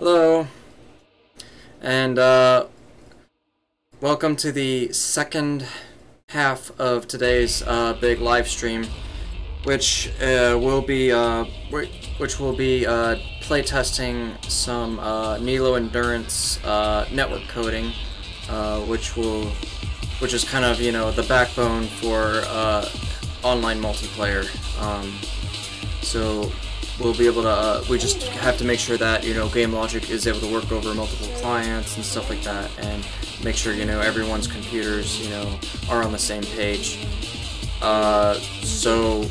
Hello, and welcome to the second half of today's big live stream, which will be playtesting some Nelo Endurance network coding, which is kind of, you know, the backbone for online multiplayer. So we'll be able to, we just have to make sure that, you know, game logic is able to work over multiple clients and stuff like that, and make sure, you know, everyone's computers, you know, are on the same page. So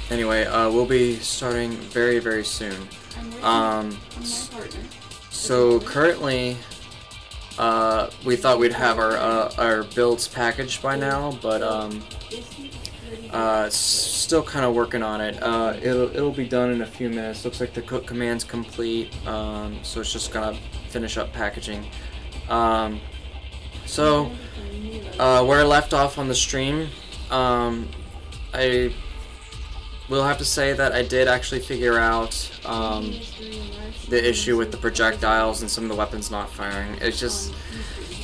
anyway, we'll be starting very, very soon. So currently, we thought we'd have our builds packaged by now, but still kind of working on it. It'll be done in a few minutes. Looks like the cook command's complete, so it's just gonna finish up packaging. So where I left off on the stream, I will have to say that I did actually figure out the issue with the projectiles and some of the weapons not firing. It's just,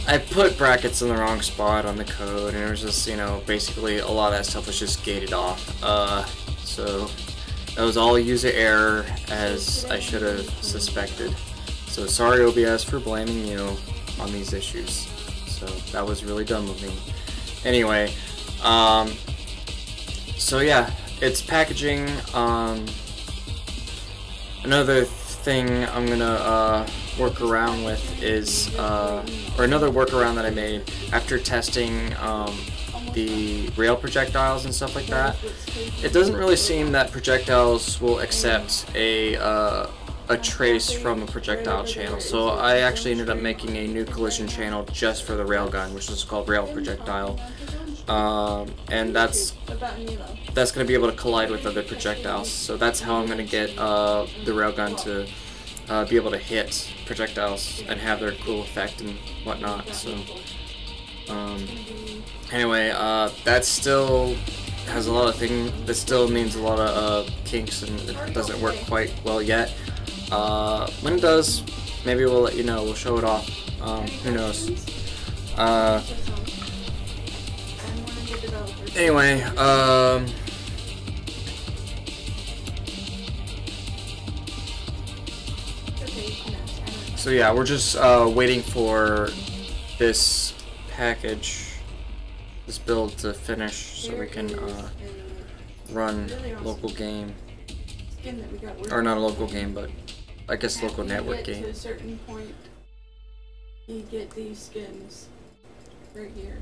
I put brackets in the wrong spot on the code, and it was just, you know, basically a lot of that stuff was just gated off. So that was all user error, as I should have suspected. So sorry OBS for blaming you on these issues. So that was really dumb of me. Anyway, so yeah, it's packaging. Another thing I'm gonna work around with is, or another workaround that I made after testing the rail projectiles and stuff like that. It doesn't really seem that projectiles will accept a trace from a projectile channel, so I actually ended up making a new collision channel just for the railgun, which is called rail projectile. And that's going to be able to collide with other projectiles. So that's how I'm going to get the railgun to be able to hit projectiles and have their cool effect and whatnot. So anyway, that still has a lot of things. That still needs a lot of kinks, and it doesn't work quite well yet. When it does, maybe we'll let you know. We'll show it off. Who knows? Anyway, so yeah, we're just waiting for this package, this build to finish, so we can run local game, or not a local game, but I guess local network game. To a certain point, you get these skins right here,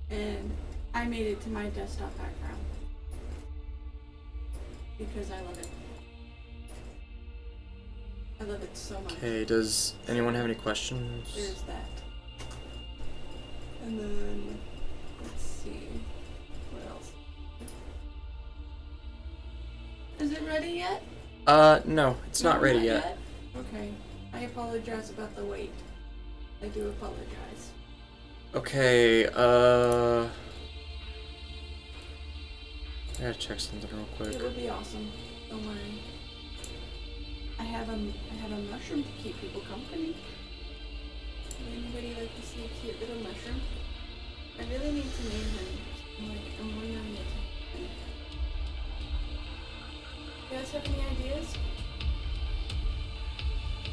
and I made it to my desktop background because I love it. I love it so much. Okay, does anyone have any questions? There's that. And then, let's see, what else? Is it ready yet? No, it's not ready yet. Okay, I apologize about the wait. I do apologize. Okay, I gotta check something real quick. It would be awesome. Don't worry. I have a mushroom to keep people company. Would anybody like to see a cute little mushroom? I really need to name him. I'm wondering it. You guys have any ideas?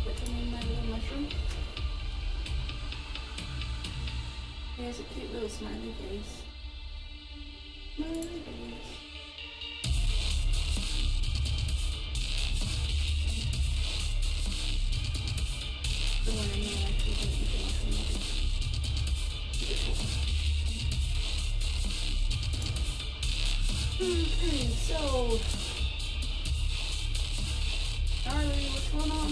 What to name my little mushroom? He has a cute little smiley face. Smiley face. The one I'm not actually going to eat the mushroom with. Okay, so Charlie, what's going on?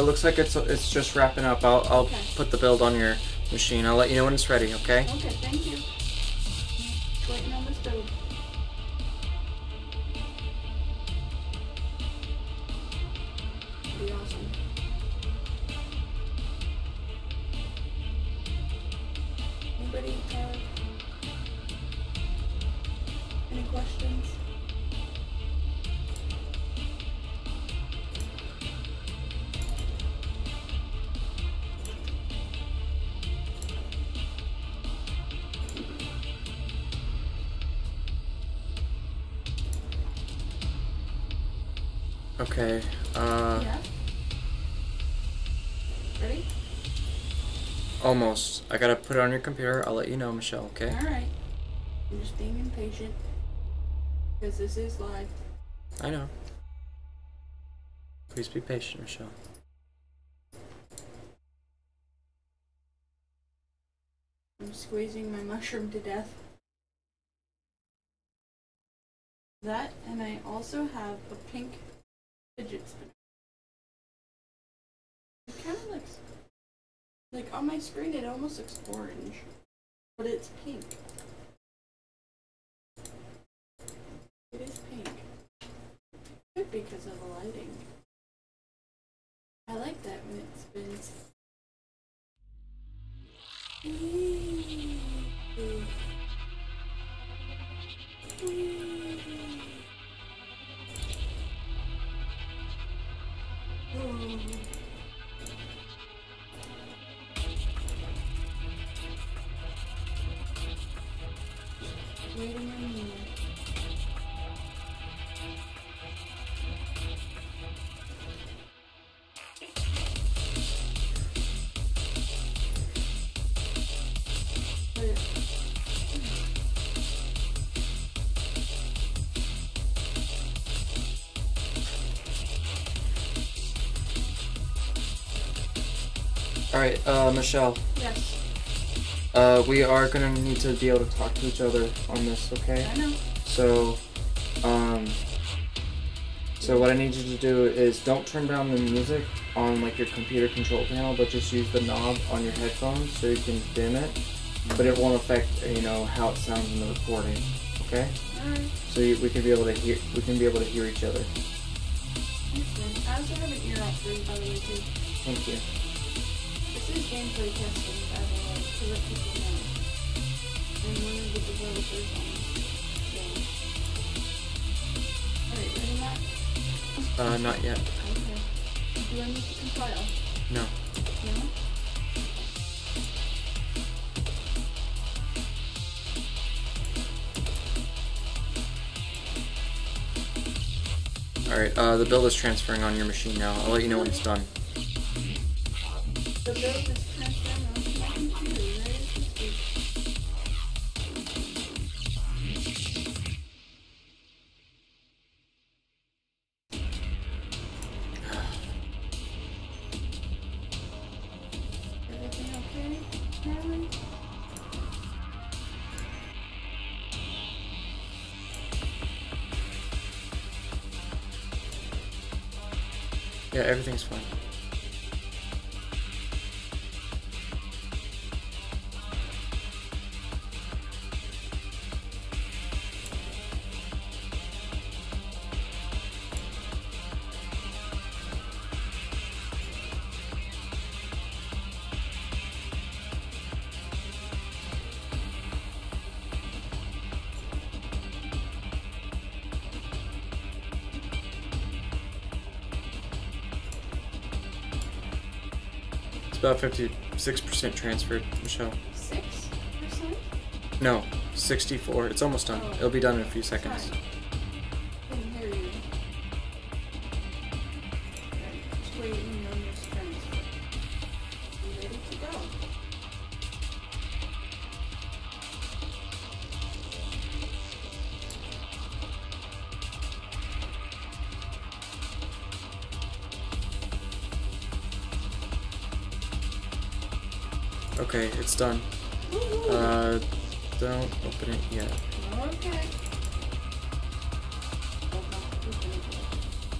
Looks like it's just wrapping up. I'll Okay. put the build on your machine. I'll let you know when it's ready, okay? Okay, thank you. Waiting on this build. Be awesome. Anybody have Any questions? Okay, Yeah. Ready? almost. I gotta put it on your computer. I'll let you know, Michelle, okay? Alright. I'm just being impatient. Because this is live. I know. Please be patient, Michelle. I'm squeezing my mushroom to death. That, and I also have a pink fidget spinner. It kind of looks like on my screen it almost looks orange, but it's pink. It is pink. Could be because of the lighting. I like that when it spins. Waiting on you. Alright, Michelle. Yes. We are gonna need to be able to talk to each other on this, okay? I know. So, so what I need you to do is don't turn down the music on like your computer control panel, but just use the knob on your headphones so you can dim it, but it won't affect, you know, how it sounds in the recording, okay? Alright. So we can be able to hear each other. Excellent. I also have an ear off for you, by the way, too. Thank you. This is gameplay testing, by the way, to let people know. I'm one of the developers on this game. Alright, ready, Matt? Not yet. Okay. Do I need to compile? No. No? Alright, the build is transferring on your machine now. I'll let you know when it's done. The build is transferring onto my computer right as we speak. Everything okay, Harley? Yeah, everything's fine. About 56% transferred, Michelle. 6%? No, 64. It's almost done. Oh. It'll be done in a few seconds. Sorry. Couldn't hear you. Right, just waiting on this transfer. You ready to go? Okay, it's done. Woo-hoo. Don't open it yet. Okay.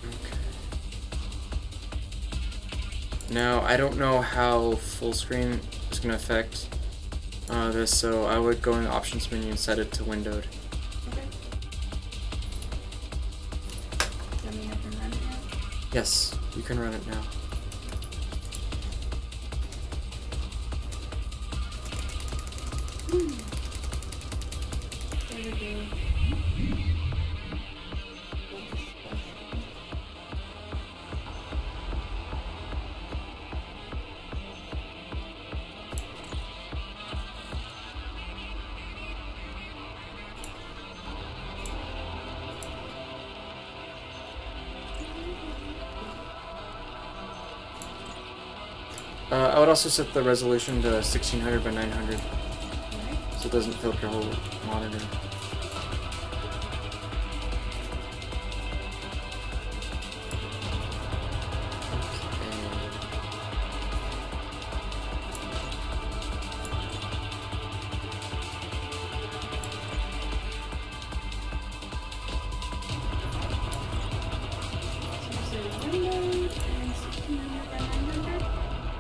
Okay. Now, I don't know how full screen is going to affect this, so I would go in the options menu and set it to windowed. Okay. Does that mean I can run it now? Yes, you can run it now. There we go. also set the resolution to 1600 by 900, Alright. so it doesn't fill up your whole monitor.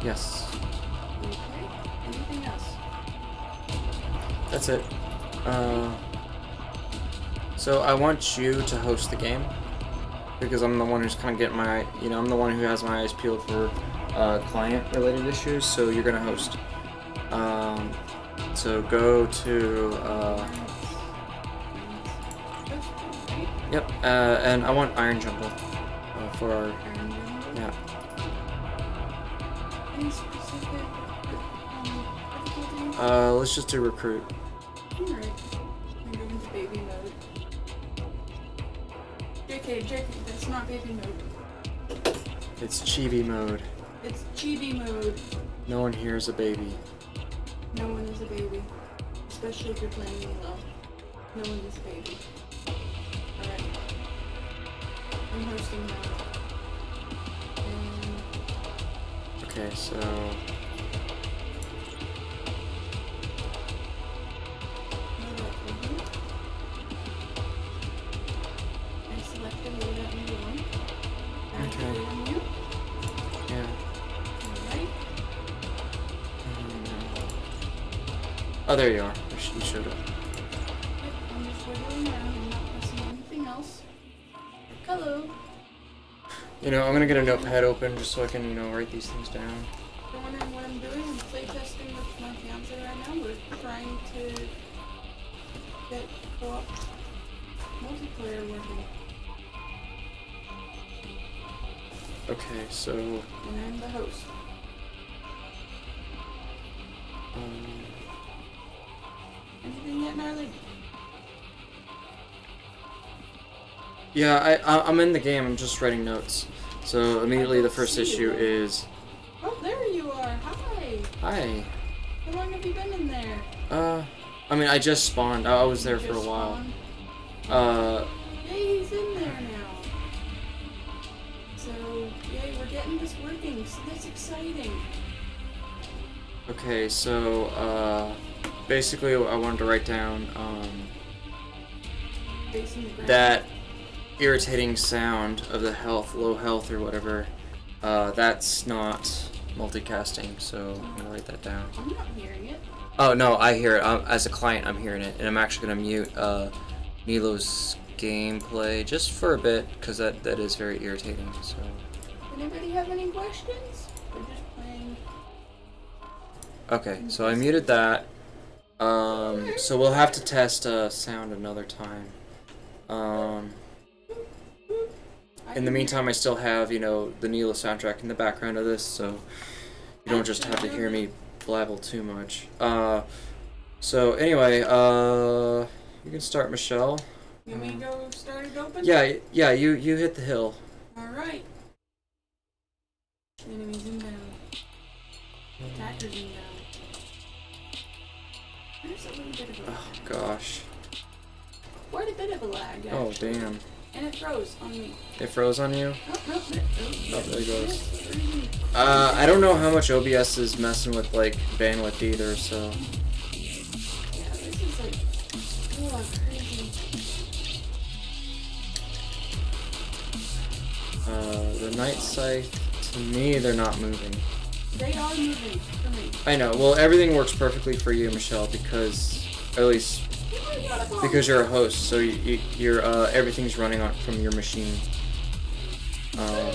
Yes. Okay. Anything else? That's it. So I want you to host the game because I'm the one who's kind of getting my, I'm the one who has my eyes peeled for client-related issues. So you're gonna host. So go to. Yep. And I want Iron Jungle for our. Yeah. Any specific difficulty? Let's just do recruit. Alright. I'm going into baby mode. JK, that's not baby mode. It's chibi mode. It's chibi mode. No one here is a baby. No one is a baby. Especially if you're playing Nelo. No one is a baby. Alright. I'm hosting now. And Okay, so. I selected loadout number 1. Okay. You. Yeah. Alright. Oh, there you are. You showed up. Yep, I'm just wiggling around and not pressing anything else. Hello. I'm gonna get a notepad open just so I can, write these things down. If you're wondering what I'm doing, I'm playtesting with my fiance right now. We're trying to get co-op multiplayer working. Okay, so. And I'm the host. Anything yet, Gnarly? Yeah, I'm in the game. I'm just writing notes. So immediately the first issue is. Oh, there you are. Hi. Hi. How long have you been in there? I mean, I just spawned. I was there You for a just while. spawned? Yay, he's in there now. So, yay, we're getting this working. So that's exciting. Okay, so basically I wanted to write down Facing the ground. that irritating sound of the low health or whatever. That's not multicasting, so I'm gonna write that down. I'm not hearing it. Oh no, I hear it. As a client, I'm hearing it, and I'm actually gonna mute Nelo's gameplay just for a bit because that is very irritating. So. Anybody have any questions? We're just playing. Okay, so I muted that. So we'll have to test sound another time. In the meantime, I still have, the Nelo soundtrack in the background of this, so you don't just have to hear me blabble too much. So anyway, you can start, Michelle. You want me to go start it open? Yeah, you hit the hill. Alright. Enemies inbound. Attackers inbound. There's a little bit of a lag. Oh gosh. Quite a bit of a lag, Oh actually. damn. And it froze on me. It froze on you? Oh, no, Oh, there it goes. I don't know how much OBS is messing with like bandwidth either, so. Yeah, this is like, oh, crazy. The night scythe, to me, they're not moving. They are moving for me. I know. Well, everything works perfectly for you, Michelle, because at least because you're a host, so you're everything's running on from your machine. So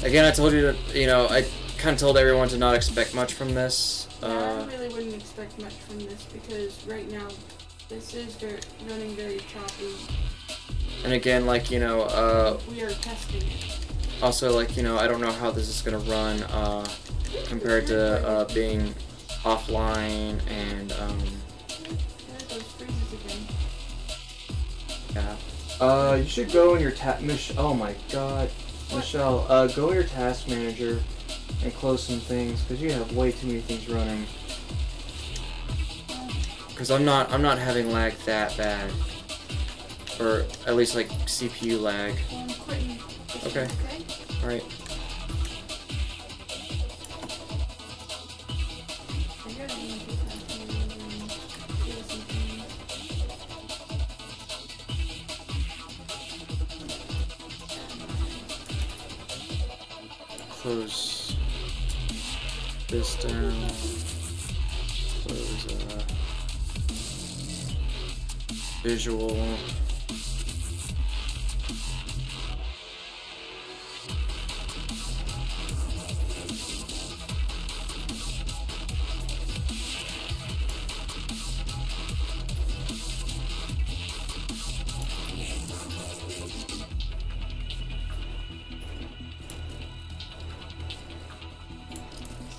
again, I told you to, I kind of told everyone to not expect much from this. I really wouldn't expect much from this because right now this is running very choppy. And again, like we are testing it. Also, like I don't know how this is gonna run compared to being offline and There goes freezes again. yeah. You should go in your oh my god. What? Michelle, go to your task manager and close some things because you have way too many things running. Because I'm not having lag that bad, or at least like CPU lag. Well, I'm quitting. Okay. Okay. All right. I gotta use the task manager and do something. Close this down. Close visual.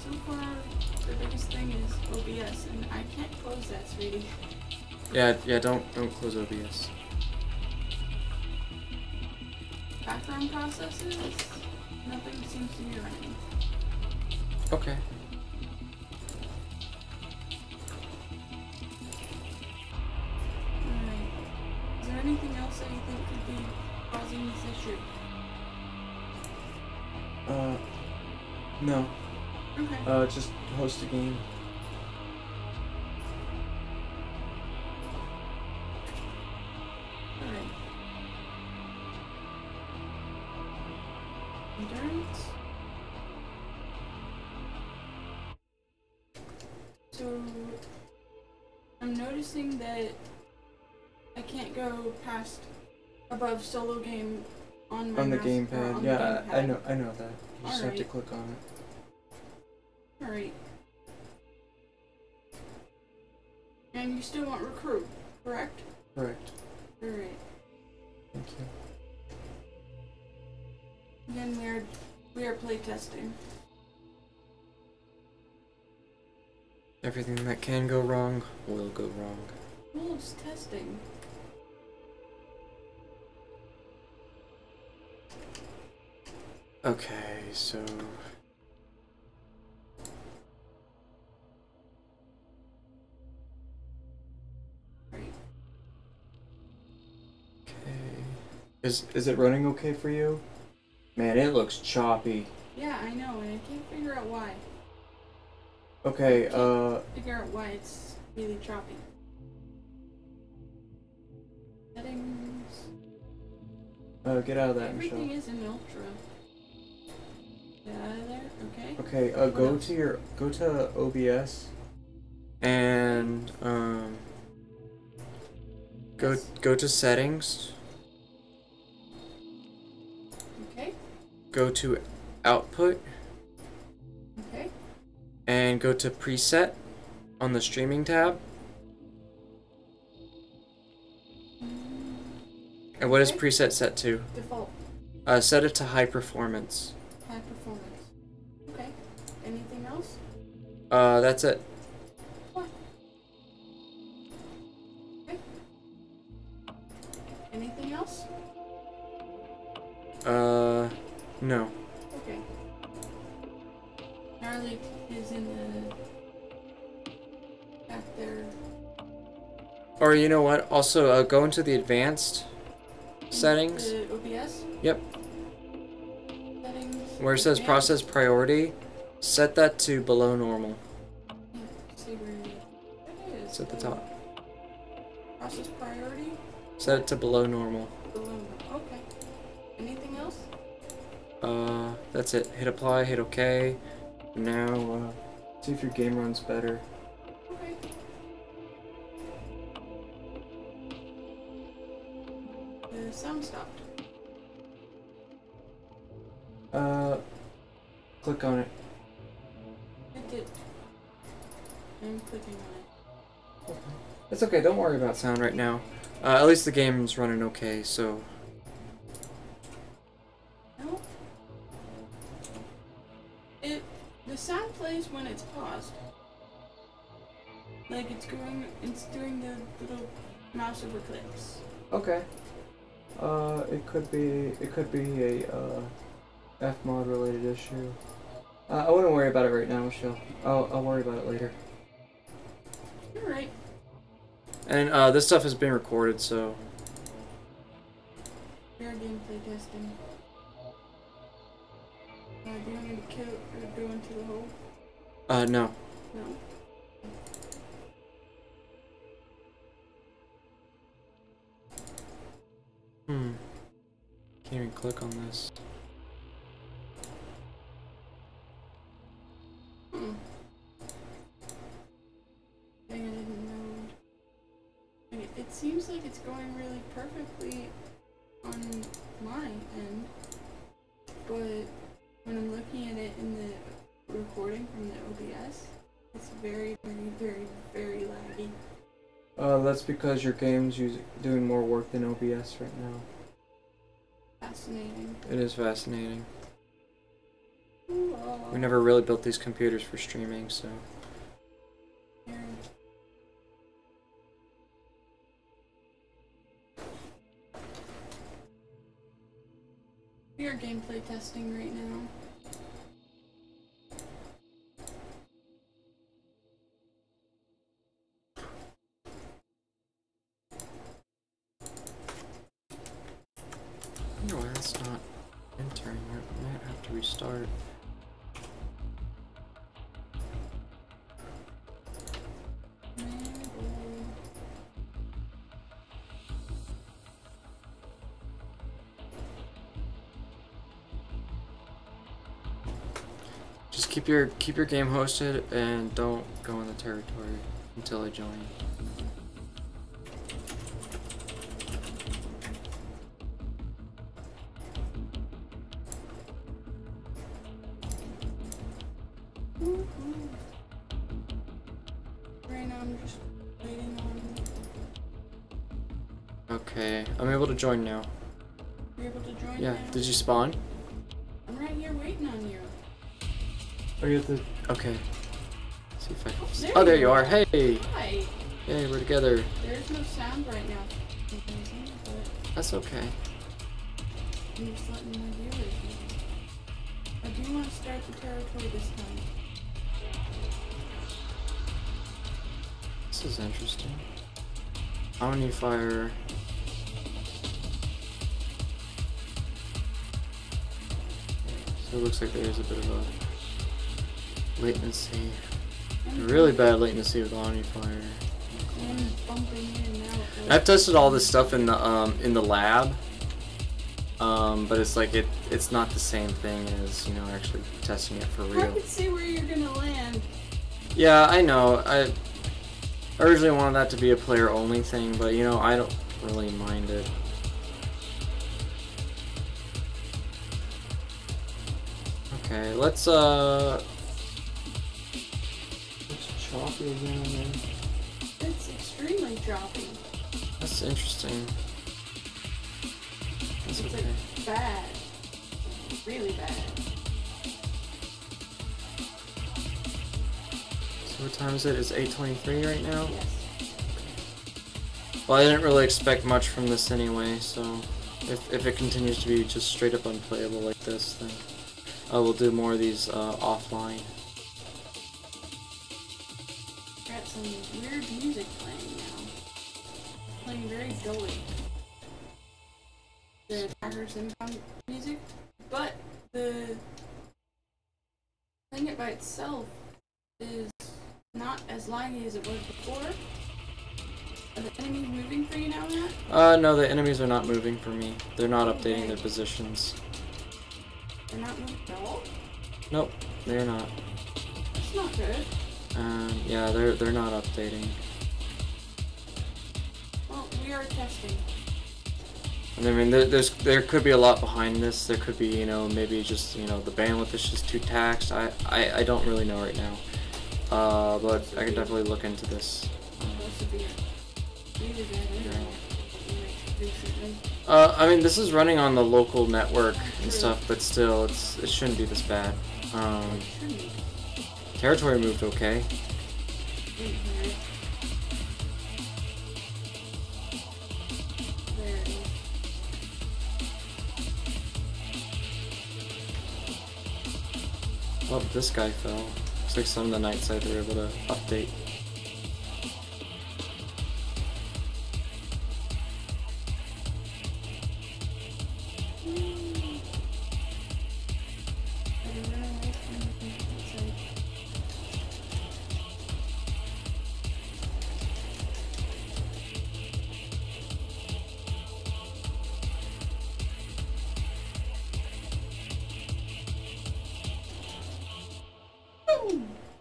So far, the biggest thing is OBS, and I can't close that, sweetie. Yeah, don't close OBS. Background processes, nothing seems to be running. Okay. Alright. Is there anything else that you think could be causing this issue? No. Okay. Just host a game. Alright. Endurance. So, I'm noticing that I can't go past above solo game on my On the mouse, gamepad. on Yeah, the I gamepad. know that. You just have to Alright. click on it. Alright. And you still want recruit, correct? Correct. Alright. Thank you. Again, we are playtesting. Everything that can go wrong will go wrong. Well, it's testing. Okay, so Right. okay. Is it running okay for you? Man, it looks choppy. Yeah, I know, and I can't figure out why. Okay, Figure out why it's really choppy. Settings. get out of that, Everything Michelle. is in ultra. Get out of there. Okay. Okay, go to OBS and Yes. go to settings, Okay. go to output Okay. and go to preset on the streaming tab. And what is Okay. preset set to? Default. Set it to high performance. High performance. Okay. Anything else? That's it. What? Okay. Anything else? No. Okay. Gnarly is in the back there. Or you know what? Also, go into the advanced settings. The OBS Yep. settings. Where it says advanced. process priority, set that to below normal. Yeah, see where it is. It's at the top. Process priority. Set it to below normal. Below. Okay. Anything else? That's it. Hit apply, hit OK. Now, see if your game runs better. Okay. The sound stopped. Click on it. It did. I'm clicking on it. It's okay, don't worry about sound right now. At least the game's running okay, so... No. The sound plays when it's paused. Like it's doing the little mouse over clicks. Okay. It could be a, Fmod related issue. I wouldn't worry about it right now, Michelle. I'll worry about it later. You're right. And this stuff has been recorded, so. We are gameplay testing. Do you want me to kill or go into the hole? No. No. Can't even click on this. Dang, I didn't know. It seems like it's going really perfectly on my end, but when I'm looking at it in the recording from the OBS, it's very, very, very, very laggy. That's because your game's doing more work than OBS right now. Fascinating. It is fascinating. Ooh, We never really built these computers for streaming, so. here. We are gameplay testing right now. I wonder why that's not entering. I might have to restart. Just keep your game hosted and don't go in the territory until I join. Right now I'm just waiting on. Okay, I'm able to join now. You're able to join Yeah, now? did you spawn? I'm right here waiting on you. Are you at the... Okay. Let's see if I can... There Oh, there you you are. are. Hey! Hi. Hey, we're together. There's no sound right now, but That's okay. I'm just letting my viewers know. I do want to start the territory this time. This is interesting. Omnifire. So it looks like there's a bit of a latency. Really bad latency with Omnifire. And bumping in and out. I've tested all this stuff in the lab, but it's like it's not the same thing as, you know, actually testing it for I real. could see where you're gonna land. Yeah, I know. I originally wanted that to be a player only thing, but you know, I don't really mind it. Okay, let's choppy again, man. It's extremely choppy. That's interesting. That's It's okay. like bad. Really bad. So what time is it? It's 8:23 right now? Yes. Well, I didn't really expect much from this anyway, so if it continues to be just straight up unplayable like this, then I will do more of these offline. Got some weird music playing now. Playing very dully. The attackers inbound music, but the playing it by itself is not as laggy as it was before. Are the enemies moving for you now, Matt? No, the enemies are not moving for me. They're not updating their positions. They're not moving at all? Nope, they're not. That's not good. Yeah, they're not updating. Well, we are testing. And I mean, there could be a lot behind this. There could be, you know, maybe just, you know, the bandwidth is just too taxed. I don't really know right now. But I can definitely look into this. Supposed to be really bad internet recently. I mean, this is running on the local network and stuff, but still, it shouldn't be this bad. Shouldn't. Territory moved okay. Didn't hear it. There it is. Oh, this guy fell. Looks like some of the night side they were able to update.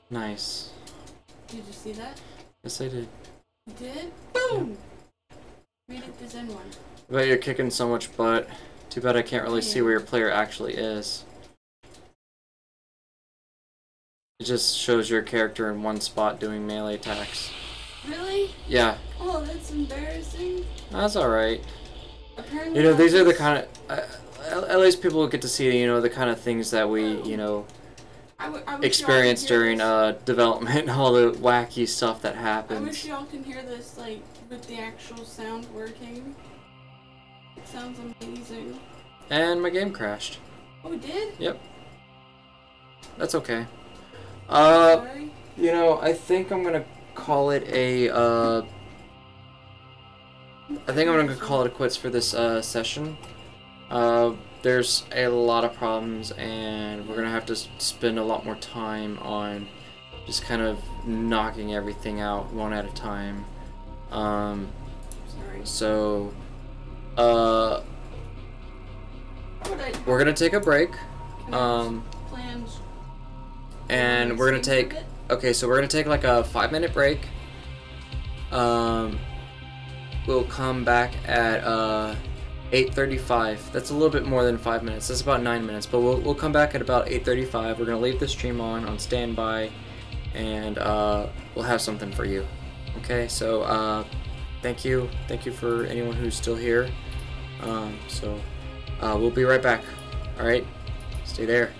Nice. Did you see that? Yes, I did. You did? Boom! Made it to Zen 1. I bet you're kicking so much butt. Too bad I can't really see where your player actually is. It just shows your character in one spot doing melee attacks. Really? Yeah. Oh, that's embarrassing. That's alright. Apparently, You know, these are the kind of... at least people will get to see, you know, the kind of things that we, you know... I wish experience y'all could hear during this. development, all the wacky stuff that happens. I wish y'all can hear this, like, with the actual sound working. It sounds amazing. And my game crashed. Oh, it did? Yep. That's okay. Sorry. You know, I think I'm gonna call it a, I think I'm gonna call it a quits for this, session. There's a lot of problems, and we're gonna have to spend a lot more time on just kind of knocking everything out one at a time. Sorry. So, What we're gonna take a break. plans. And we're gonna take. Okay, so we're gonna take like a 5-minute break. We'll come back at 8:35. That's a little bit more than 5 minutes. That's about 9 minutes. But we'll come back at about 8:35. We're gonna leave the stream on standby, and we'll have something for you. Okay, so thank you for anyone who's still here. We'll be right back. All right, stay there.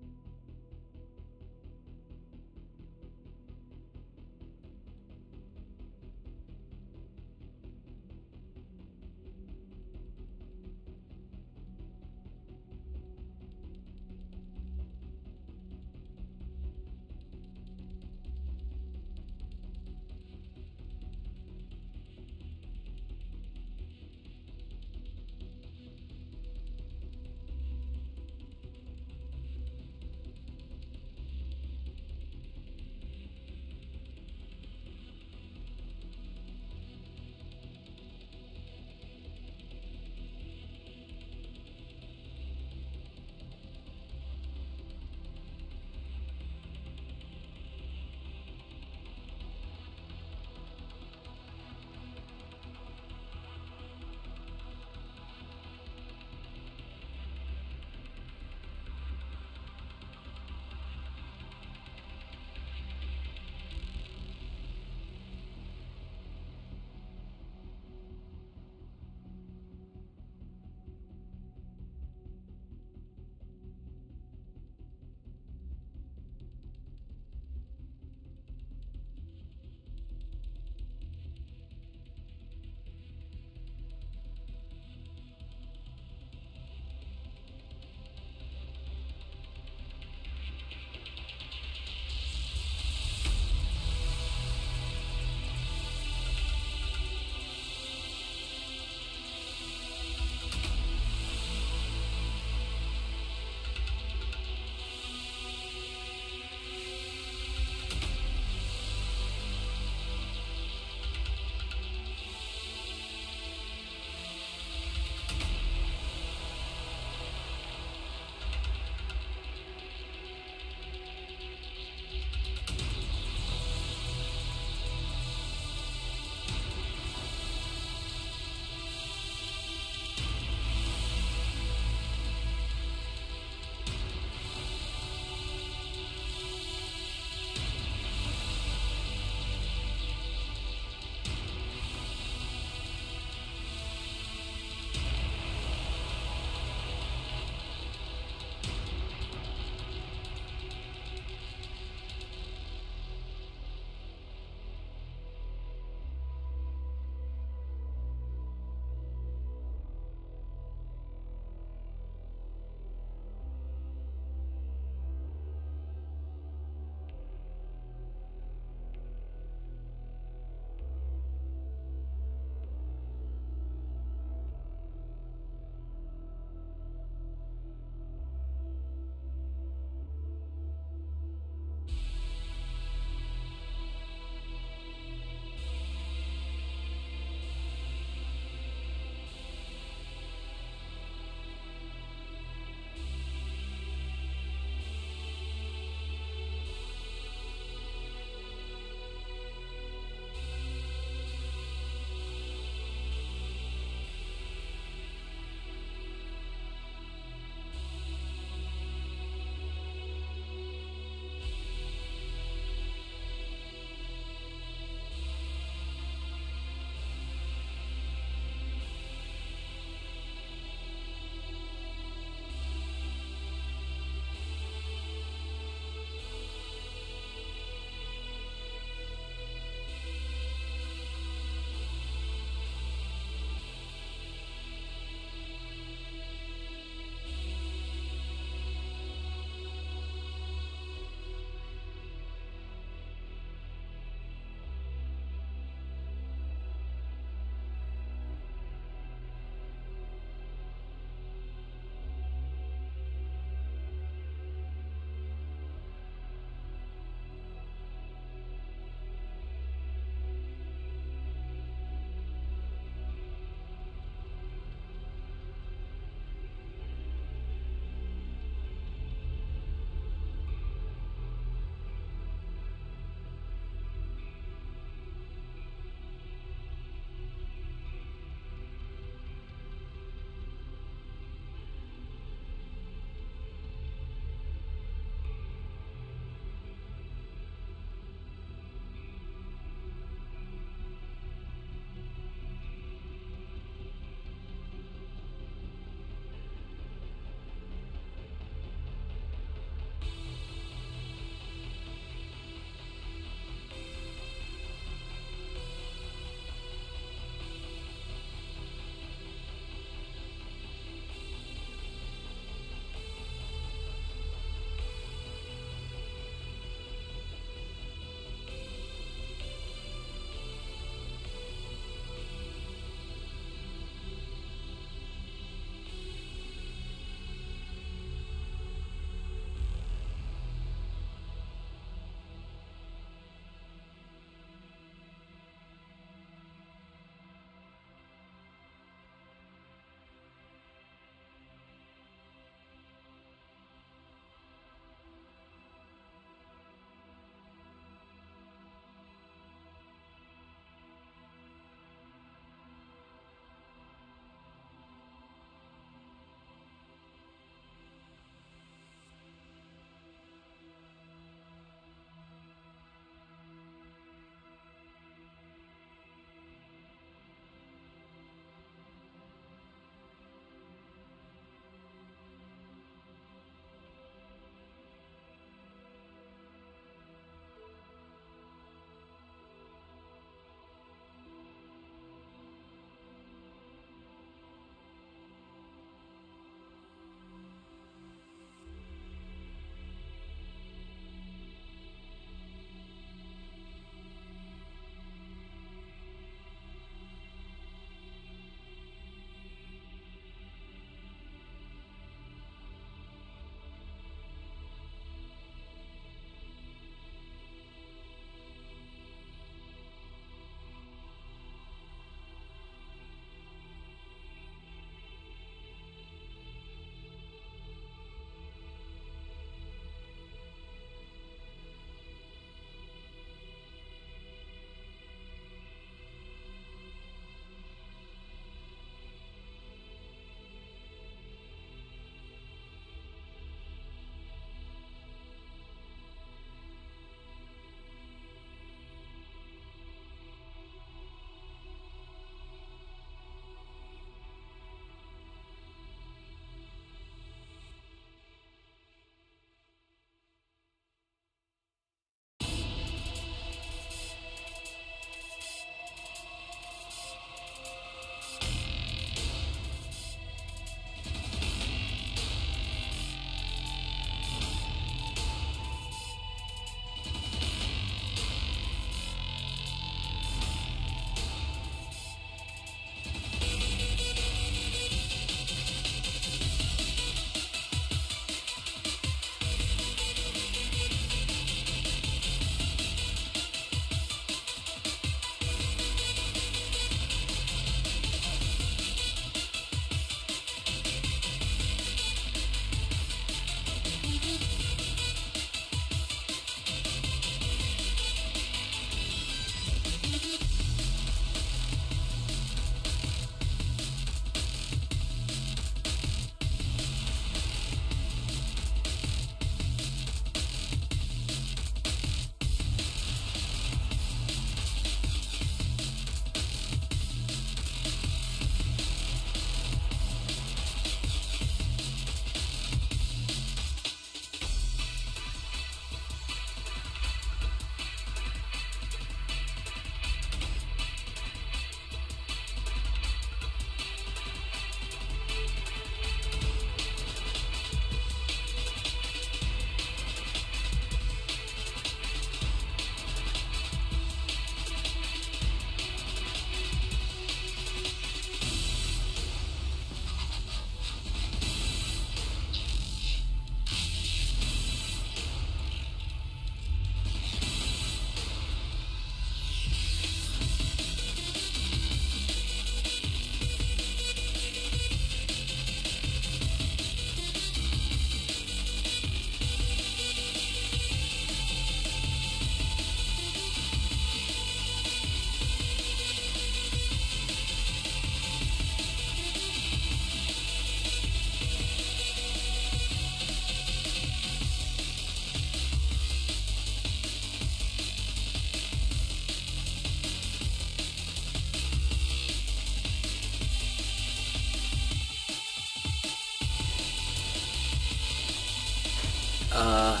I'm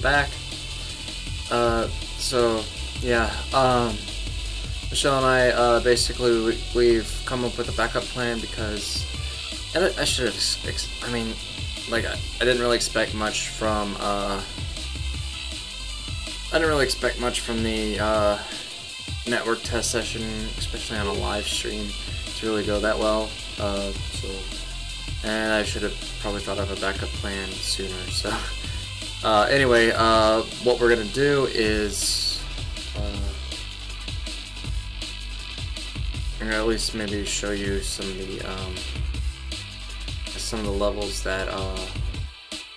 back. So yeah, Michelle and I basically we've come up with a backup plan because I should have. I mean, like I didn't really expect much from. I didn't really expect much from the network test session, especially on a live stream, to really go that well. And I should have probably thought of a backup plan sooner. So, anyway, what we're gonna do is, I'm gonna at least maybe show you some of the levels that are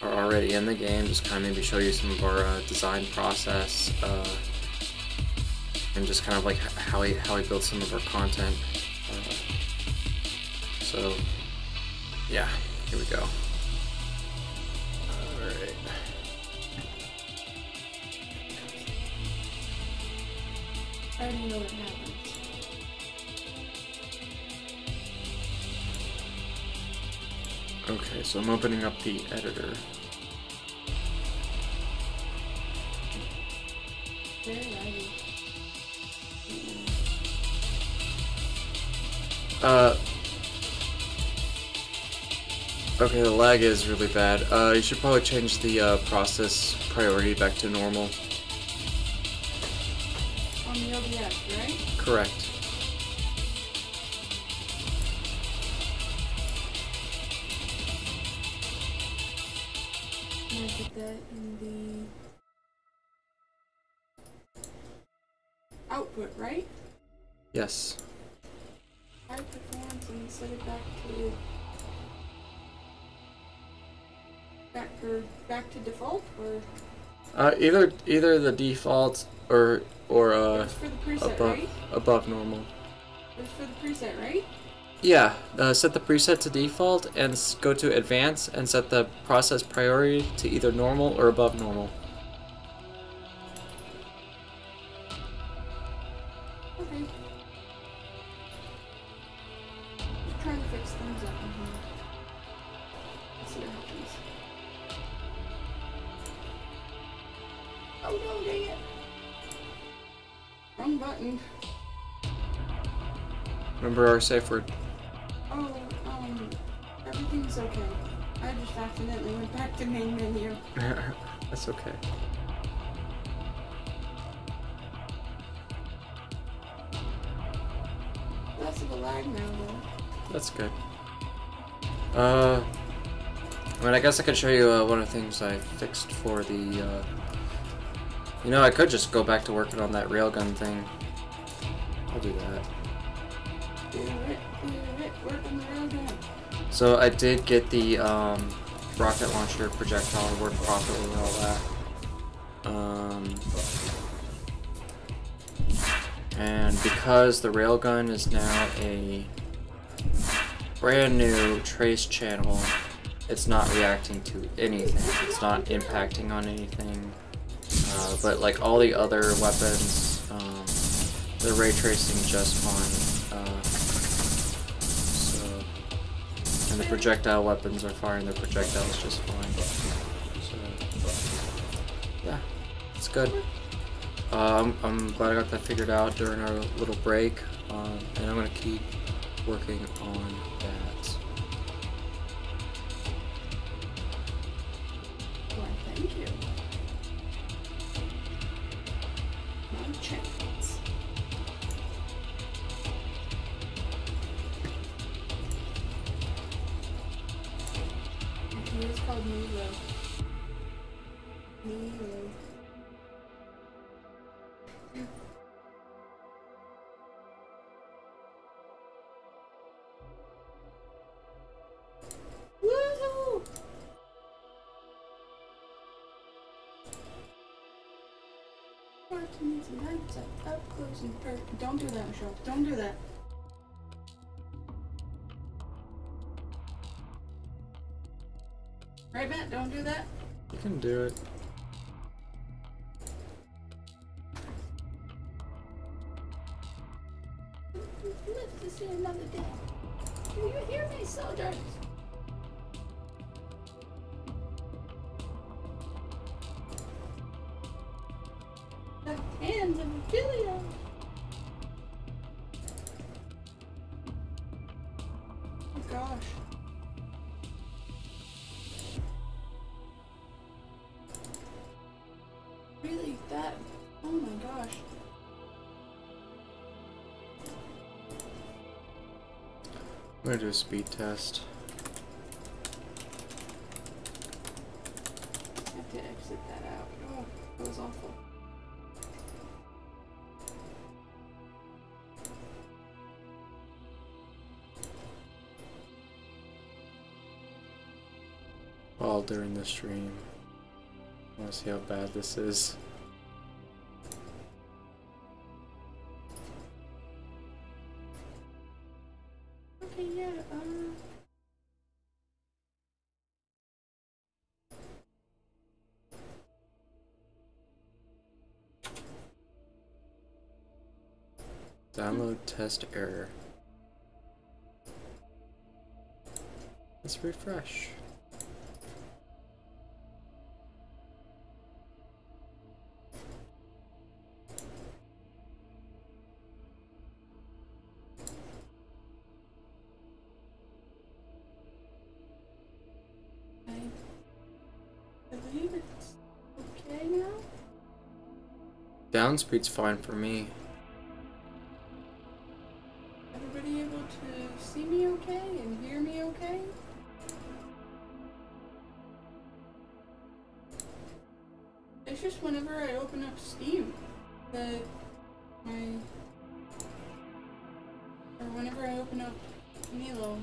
already in the game. Just kind of maybe show you some of our design process, and just kind of like how we build some of our content. So. Yeah, here we go. Alright. I already know what happens. Okay, so I'm opening up the editor. Very laggy. Okay, the lag is really bad. You should probably change the process priority back to normal. On the OBS, right? Correct. And I put that in the output, right? Yes. High performance and set it back to back to default, or Either the default or that's for the preset, right? above normal. That's for the preset, right? Yeah, set the preset to default and go to advanced and set the process priority to either normal or above normal. Okay. Just trying to fix things up in here. Let's see what happens. Oh no, dang it! Wrong button. Remember our safe word. Oh, everything's okay. I just accidentally went back to main menu. That's okay. Less of a lag now, though. That's good. I mean, I guess I could show you one of the things I fixed for the, you know, I could just go back to working on that railgun thing. I'll do that. Do it, work on the railgun. So I did get the rocket launcher projectile to work properly and all that. And because the railgun is now a brand new trace channel, it's not reacting to anything. It's not impacting on anything. But like all the other weapons, they're ray tracing just fine. And the projectile weapons are firing their projectiles just fine. So, yeah, it's good. I'm glad I got that figured out during our little break, and I'm gonna keep working on that. Why, thank you. No chance. He is called Nelo. Nelo. Woohoo! Cartoons and nights up close and personal. Don't do that, Michelle. Don't do that. Right, Matt? Don't do that. You can do it. Live to see another day. Do you hear me, soldiers? hands of Ophelia. Oh gosh. Really? That? Oh my gosh. I'm gonna do a speed test. I have to exit that out. Oh, that was awful. All during the stream. I wanna see how bad this is. Okay, yeah, Download test error. Let's refresh. I believe it's okay now. Down speed's fine for me. Everybody able to see me okay and hear me okay? It's just whenever I open up Steam that or whenever I open up Nelo,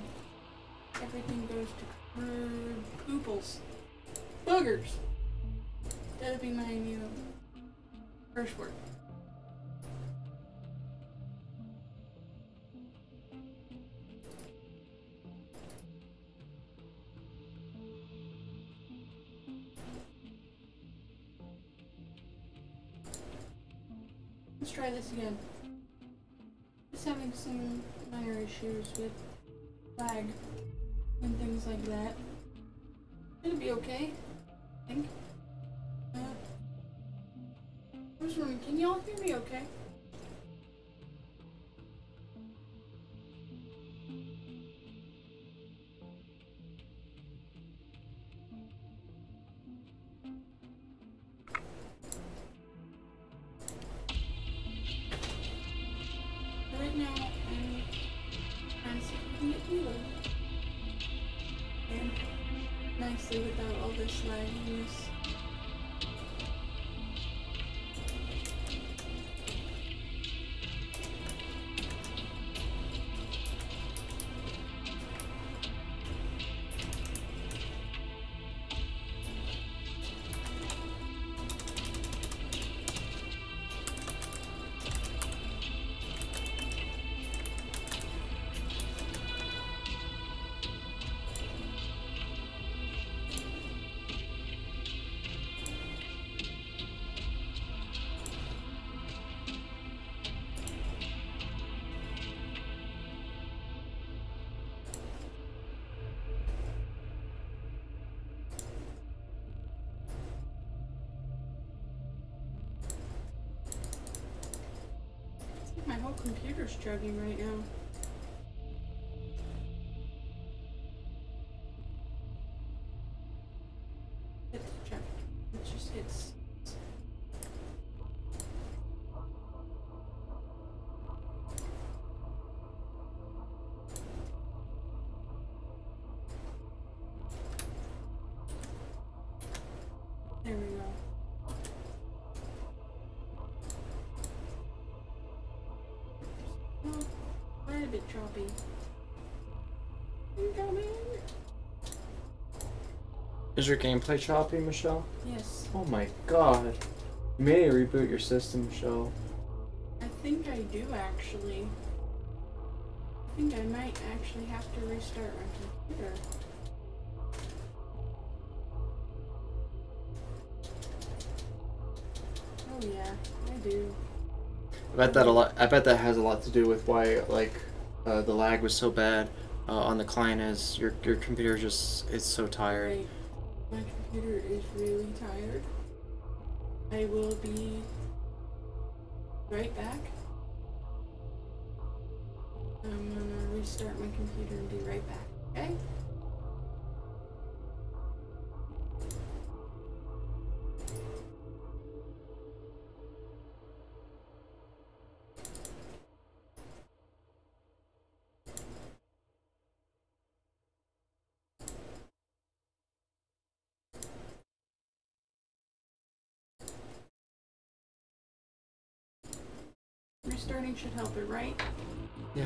everything goes to pooples. Boogers! That'd be my new curse word. Let's try this again. Just having some minor issues with lag and things like that. It'll be okay, I think. I was wondering, can y'all hear me okay? Right now, I'm trying to see if we can get Nelo. And nicely without all this lagginess. My whole computer's chugging right now. It's chugging. It's just, it's... There we go. Oh, quite a bit choppy. Incoming! Is your gameplay choppy, Michelle? Yes. Oh my god. You may reboot your system, Michelle. I think I do actually. I think I might actually have to restart my computer. Oh yeah, I do. I bet that has a lot to do with why the lag was so bad on the client. Is your computer just is so tired. Right. My computer is really tired. I will be Right back. I'm gonna restart my computer and be right back, okay? Restarting should help it, right? Yeah.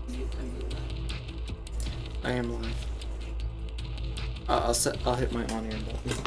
Really annoying. I am live. I'll hit my on air button.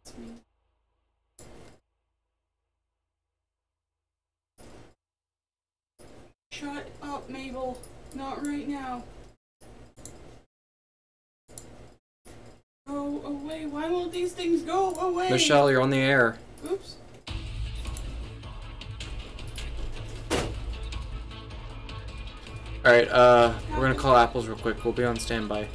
It's me. Shut up, Mabel. Not right now. Go away. Why won't these things go away? Michelle, you're on the air. Oops. Alright, we're gonna call Apples real quick. We'll be on standby.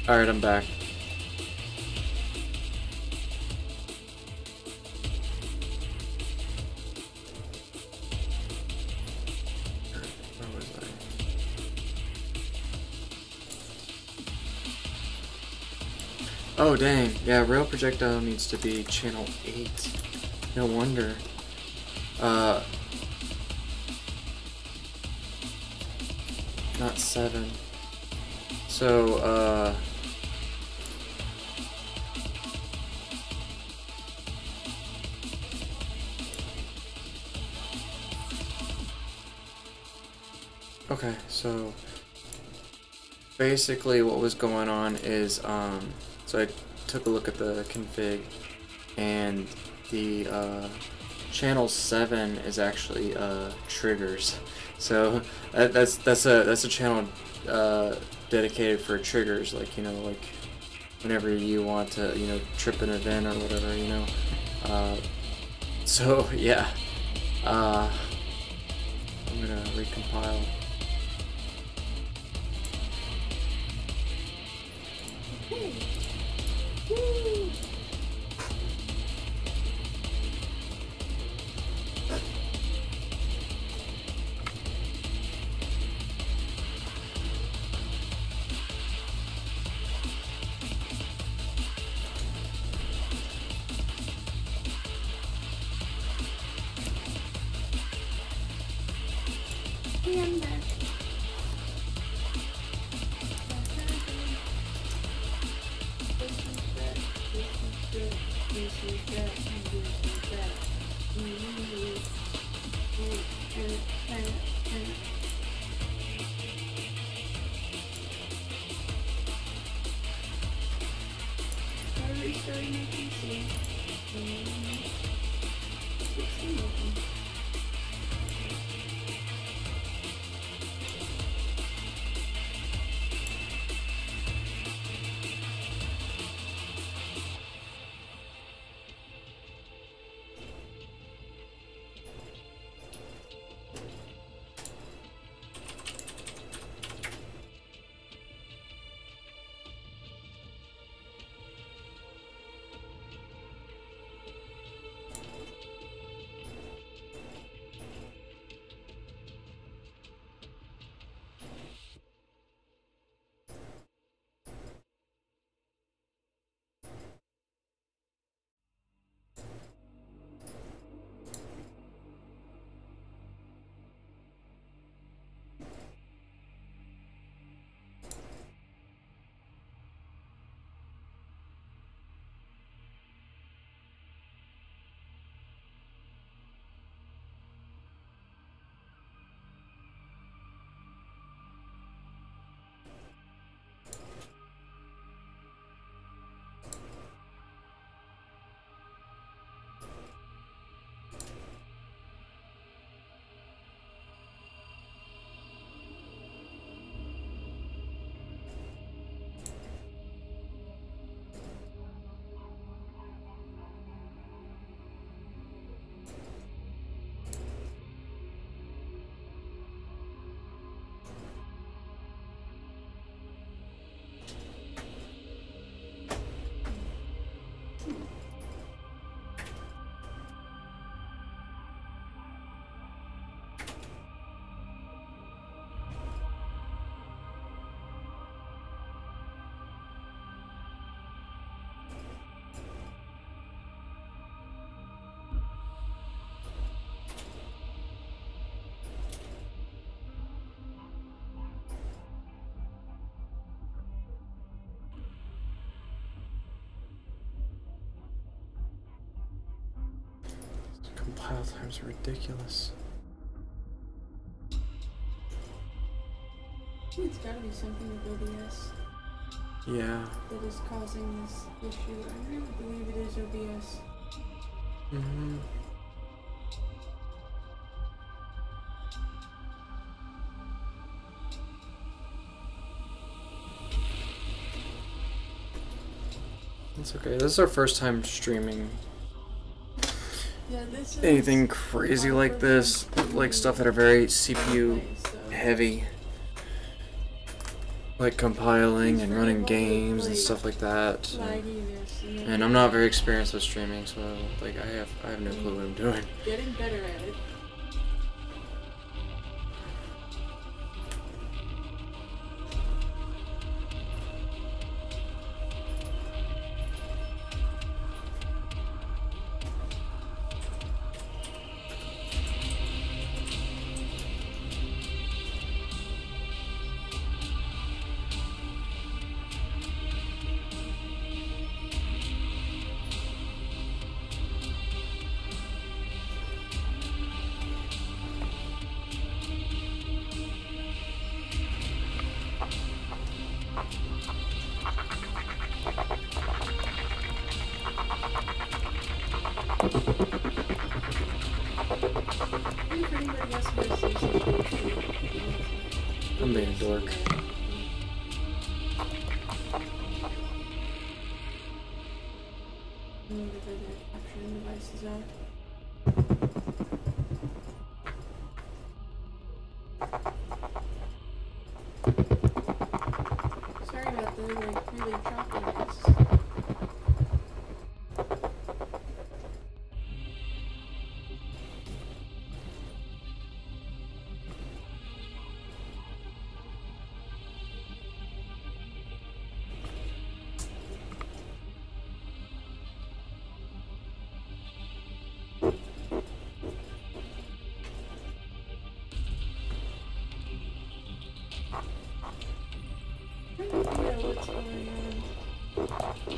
Alright, I'm back. Where was I? Oh dang, yeah, rail projectile needs to be channel 8. No wonder. Not 7. So, okay, so basically what was going on is, So I took a look at the config, and the channel 7 is actually triggers. So that's a channel dedicated for triggers, like, you know, like whenever you want to, you know, trip an event or whatever, you know. So yeah, I'm gonna recompile. Hey. Woo. And back. Restarting my PC. Compile times are ridiculous. It's gotta be something with OBS Yeah. that is causing this issue. I really believe it is OBS. Mm-hmm. It's okay. This is our first time streaming Yeah, this is anything crazy like this, like stuff that are very CPU heavy, like compiling and running games and stuff like that. And I'm not very experienced with streaming, so like I have no clue what I'm doing. Getting better at it. guess versus I'm being a dork. Whatever their capturing devices are. Sorry about the like really choppiness. What's going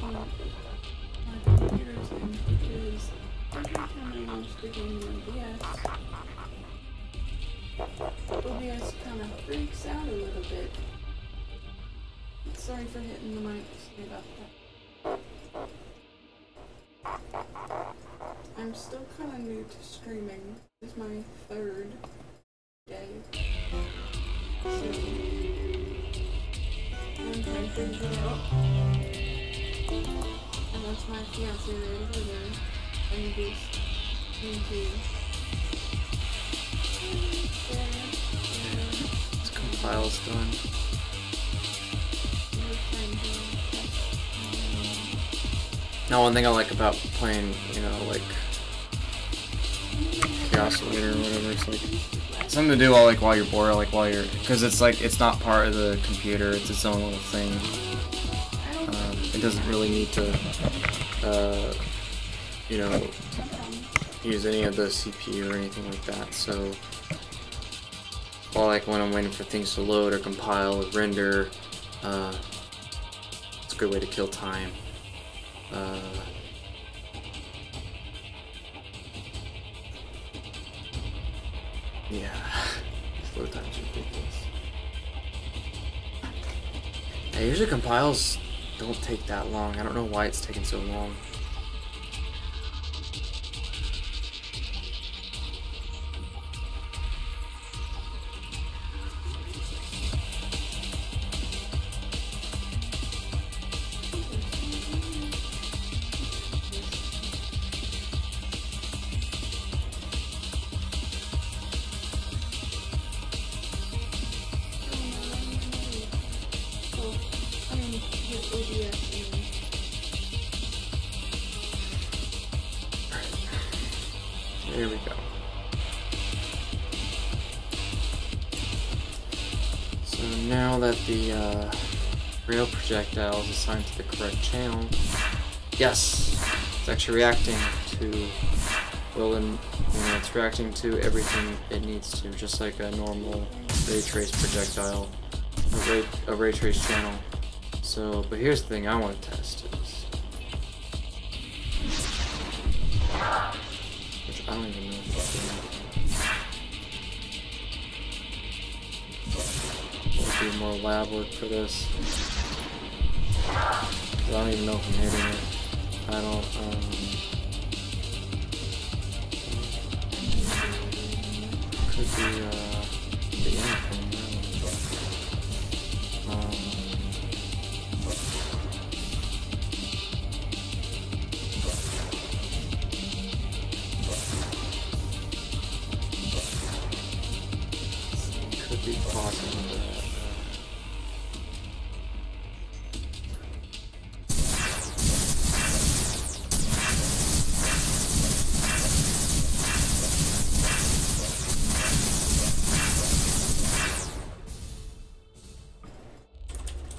on my computer's end because every time I launch the game in OBS kind of freaks out a little bit. Sorry for hitting the mic, sorry about that. I'm still kind of new to streaming. This is my 3rd day. So, I'm trying to figure it out. And once my fiance ready for this, I'm just into This compile's done. Now, one thing I like about playing, you know, like Chaos Leader or whatever, it's like something to do while you're bored, like while you're, because it's like it's not part of the computer, it's its own little thing. It doesn't really need to, you know, use any of the CPU or anything like that. So, while like when I'm waiting for things to load or compile or render, it's a good way to kill time. Yeah, this load time's ridiculous. Yeah, usually compiles don't take that long. I don't know why it's taking so long. Here we go. So now that the rail projectile is assigned to the correct channel, yes, it's actually reacting to, well, and you know, it's reacting to everything it needs to, just like a normal ray trace projectile, a ray trace channel. So, but here's the thing I want to test is, which I don't even know if it's doing. We'll do more lab work for this. I don't even know if I'm hitting it. I don't, could be anything, could be possible that,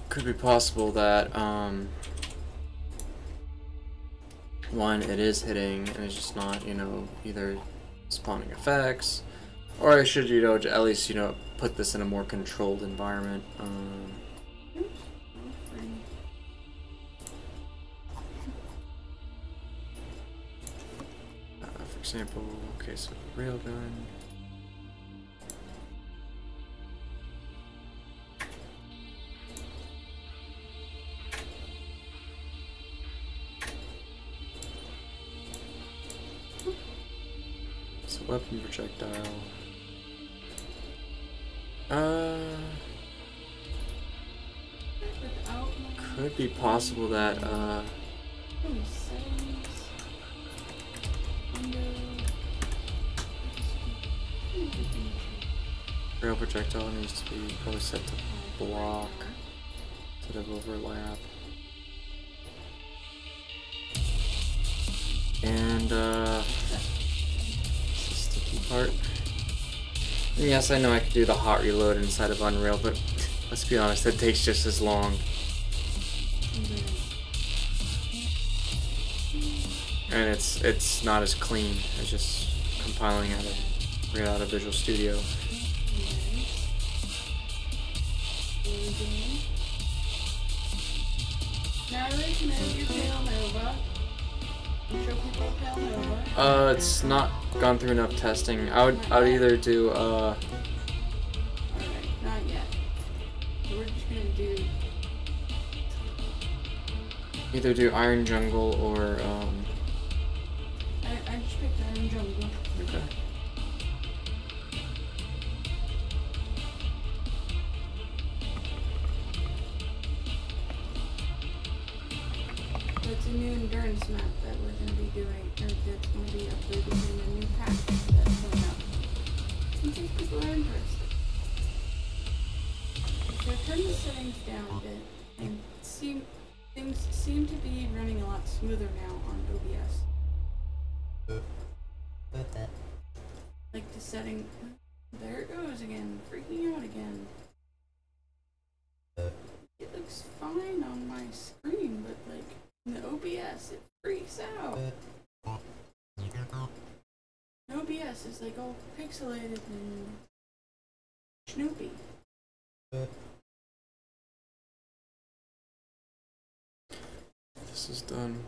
could be possible that, one, it is hitting and it's just not, you know, either spawning effects, or I should, you know, at least, you know, put this in a more controlled environment. For example, okay, so railgun. So weapon projectile. Without my Could be possible that, settings, window, rail projectile needs to be probably set to block instead of overlap. And, sticky part. And yes, I know I could do the hot reload inside of Unreal, but let's be honest, it takes just as long. And it's not as clean as just compiling right out of Visual Studio. Now I recommend you Pale Nova. Show people Pale Nova. It's not gone through enough testing. I would either do Alright, not yet. So we're just gonna do either do Iron Jungle or I just picked Iron Jungle. okay. It's a new endurance map that we're going to be doing, or that's going to be uploaded in a new pack that's coming out. In case people are interested. So I turned the settings down a bit, and things seem to be running a lot smoother now on OBS. Like the setting, there it goes again, freaking out again. It looks fine on my screen, but like in the OBS, it freaks out. OBS is like all pixelated and snoopy. This is done.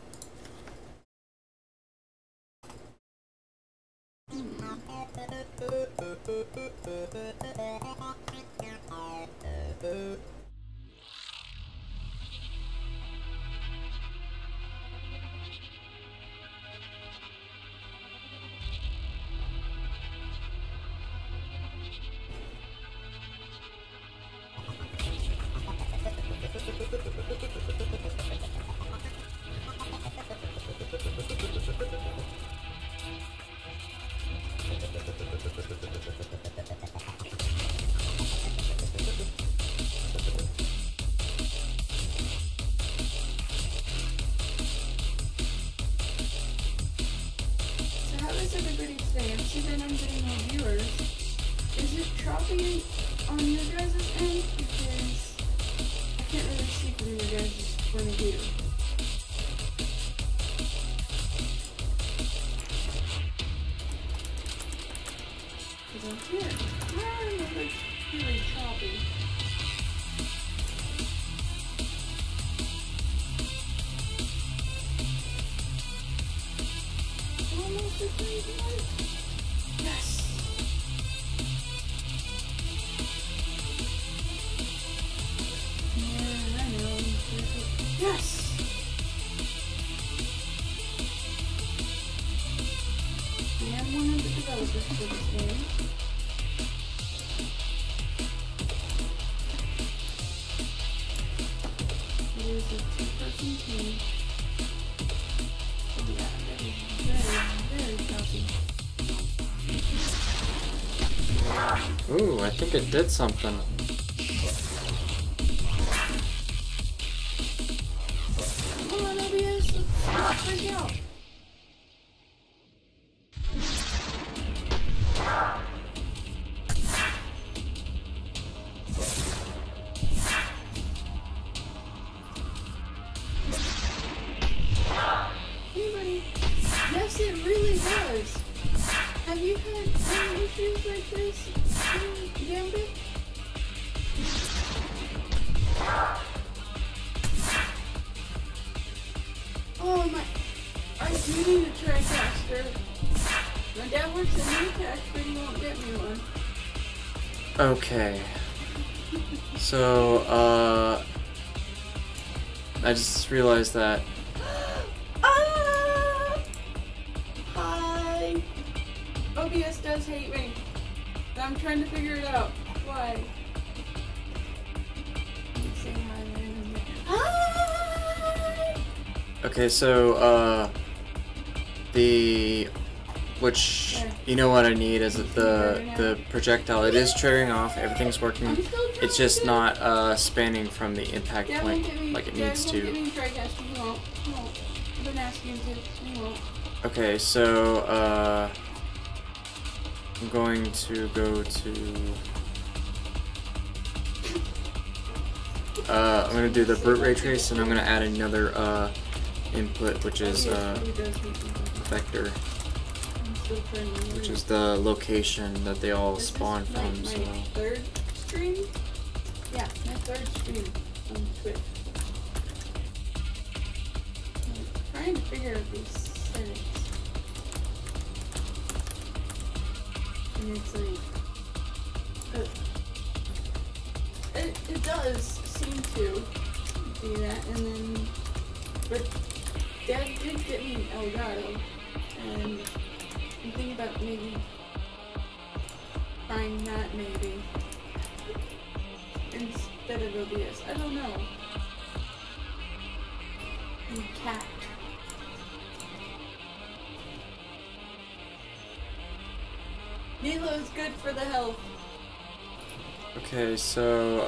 On your guys' end, because I can't really see from your guys' point of view. Because I'm here. Mine looks really choppy. Almost a green light. Yes! Yes! I am one of the developers for this game. It is a two-person team. Oh yeah, that is very, very choppy. Ooh, I think it did something. Freak out. Anybody? Yes, it really does. Have you had any issues like this in Gambit? Oh my, I do need a TriCaster. My dad works at Newcast, but he won't get me one. Okay. So, I just realized that. Hi! OBS does hate me. I'm trying to figure it out. Why? Say hi, man. Hi! Okay, so which There. you know what I need is that Better now? the projectile. It is triggering off. Everything's working. I'm still It's just trying to- not spanning from the impact Dad point won't get me. like it Dad needs won't get to. me TriCast. He won't. He won't. I've been asking him to. He won't. Okay, so I'm going to go to. I'm gonna do the brute ray trace, and I'm gonna add another input, which is vector, I'm still trying to which learn. is the location that they all This is spawn my from. So third stream? Yeah, my third stream on Twitch. I'm trying to figure out these settings. And it's like... it does seem to do that, and then... But Dad did get me an Elgato, and I'm thinking about maybe trying that maybe instead of OBS. I don't know. And cat. Nelo is good for the health. okay, so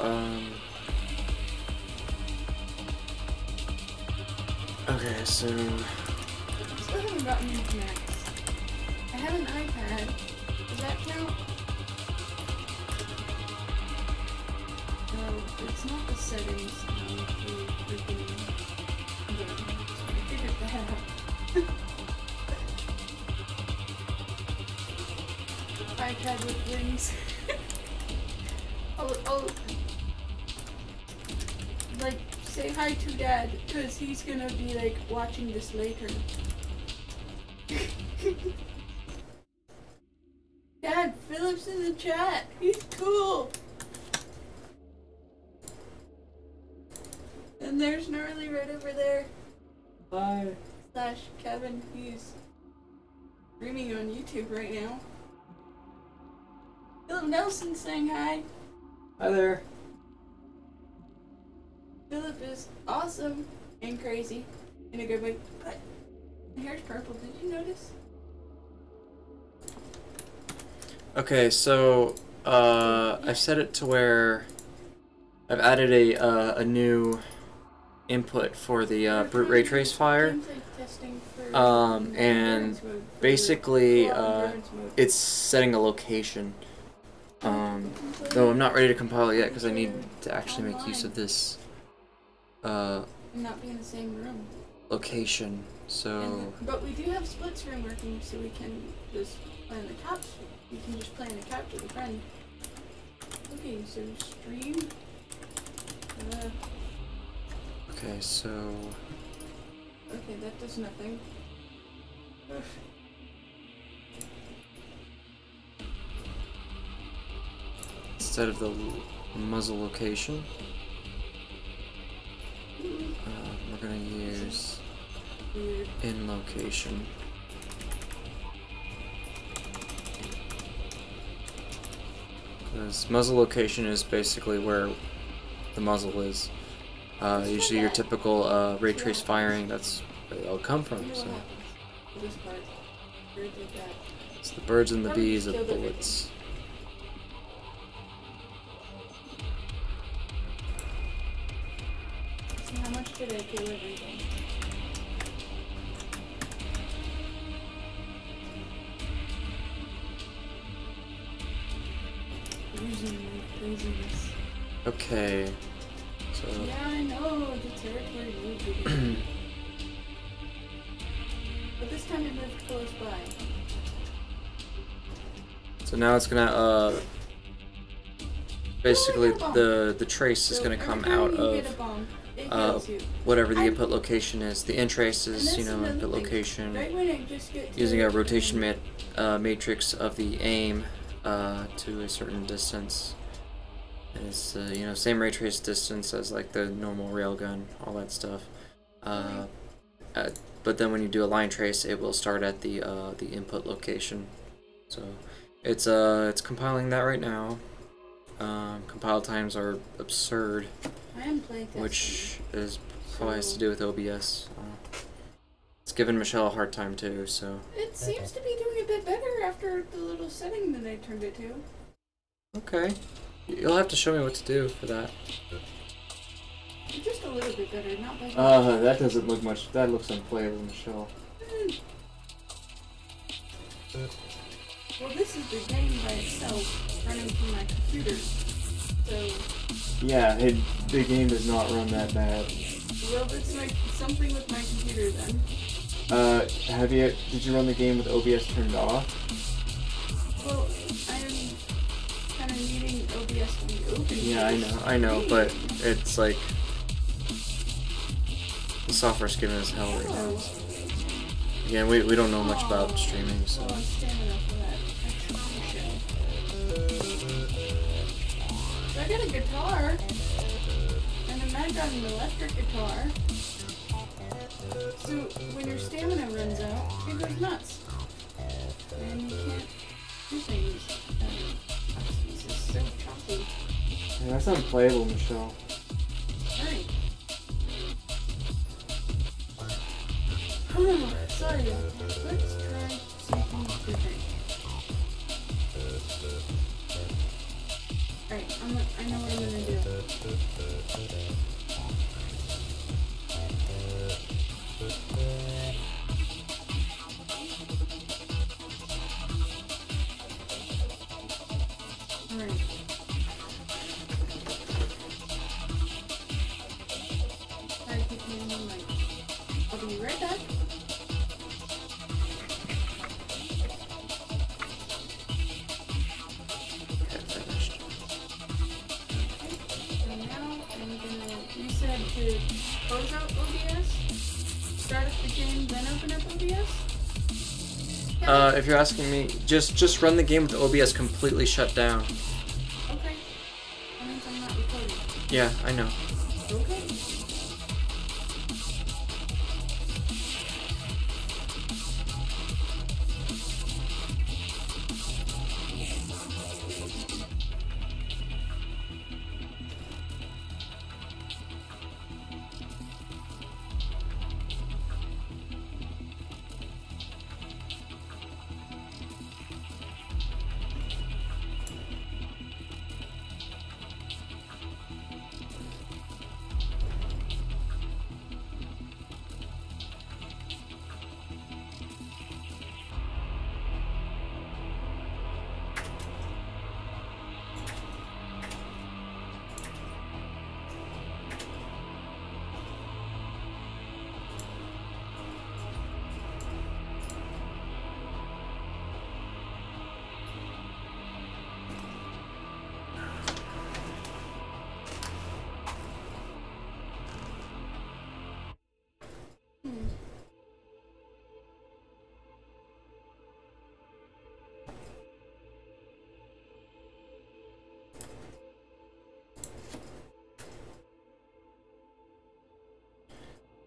okay, so I still haven't gotten into Max. I have an iPad. Does that count? No, it's not the settings. The freaking game. So I figured that out. iPad with wings. Oh, like, say hi to Dad, because he's gonna be, like, watching this later. Dad, Philip's in the chat. He's cool. And there's Gnarly right over there. hi. Slash Kevin. He's streaming on YouTube right now. Philip Nelson saying hi. Hi there. Philip is awesome and crazy in a good way. But my hair's purple. Did you notice? Okay, so I've set it to where I've added a new input for the brute ray trace fire. Seems like testing for, And endurance mode for basically endurance mode. it's setting a location. Though I'm not ready to compile it yet because I need to actually make use of this And not be in the same room. location. So But we do have split screen working, so we can just play on the couch. You can just play on the couch with a friend. Okay, so stream. okay, so Okay, that does nothing. Ugh. instead of the muzzle location, we're gonna use Weird. in location. Because muzzle location is basically where the muzzle is. Usually your typical ray trace firing, that's where they'll come You from. know what So happens to this part? Bird did that. it's the birds and the Probably bees of killed everything. bullets. See, how much did I kill everything? Losing my craziness. Okay, so Yeah, I know, the territory moved again. But this time it moved close by. so now it's gonna basically the trace is So gonna every come time out you of hit a bomb, it uh, kills you. whatever the I- input location is. The in trace And is, that's you know, another input thing. location Right when I just get to using a it, rotation matrix of the aim to a certain distance. And it's you know, same ray trace distance as like the normal railgun, all that stuff. But then when you do a line trace, it will start at the input location. So it's compiling that right now. compile times are absurd, I am playtesting. which is probably has to do with OBS. It's giving Michelle a hard time too, so. It seems to be doing a bit better after the little setting that I turned it to. Okay. You'll have to show me what to do for that. Just a little bit better, not by much. That doesn't look much. That looks unplayable, Michelle. Well, this is the game by itself, running from my computer. So. Yeah, the game does not run that bad. Well, it's like something with my computer then. Did you run the game with OBS turned off? Well, I'm kind of needing OBS to be open. Yeah, I know, but it's like the software's giving us hell right now. Again, we don't know much about streaming, so. Oh, I'm standing up for that. So I got a guitar, and then I got an electric guitar. So when your stamina runs out, it goes nuts. And you can't do things. This is so choppy. Yeah, that's unplayable, Michelle. Alright. Sorry, let's try something different. Alright, I know what I'm gonna do. Alright. Alright, keep me in the mic. I'll be right back. Okay, finished. So now I'm gonna, you said to close out OBS, start up the game, then open up OBS? If you're asking me, just run the game with OBS completely shut down. Okay. That means I'm not recording. Yeah, I know. Okay.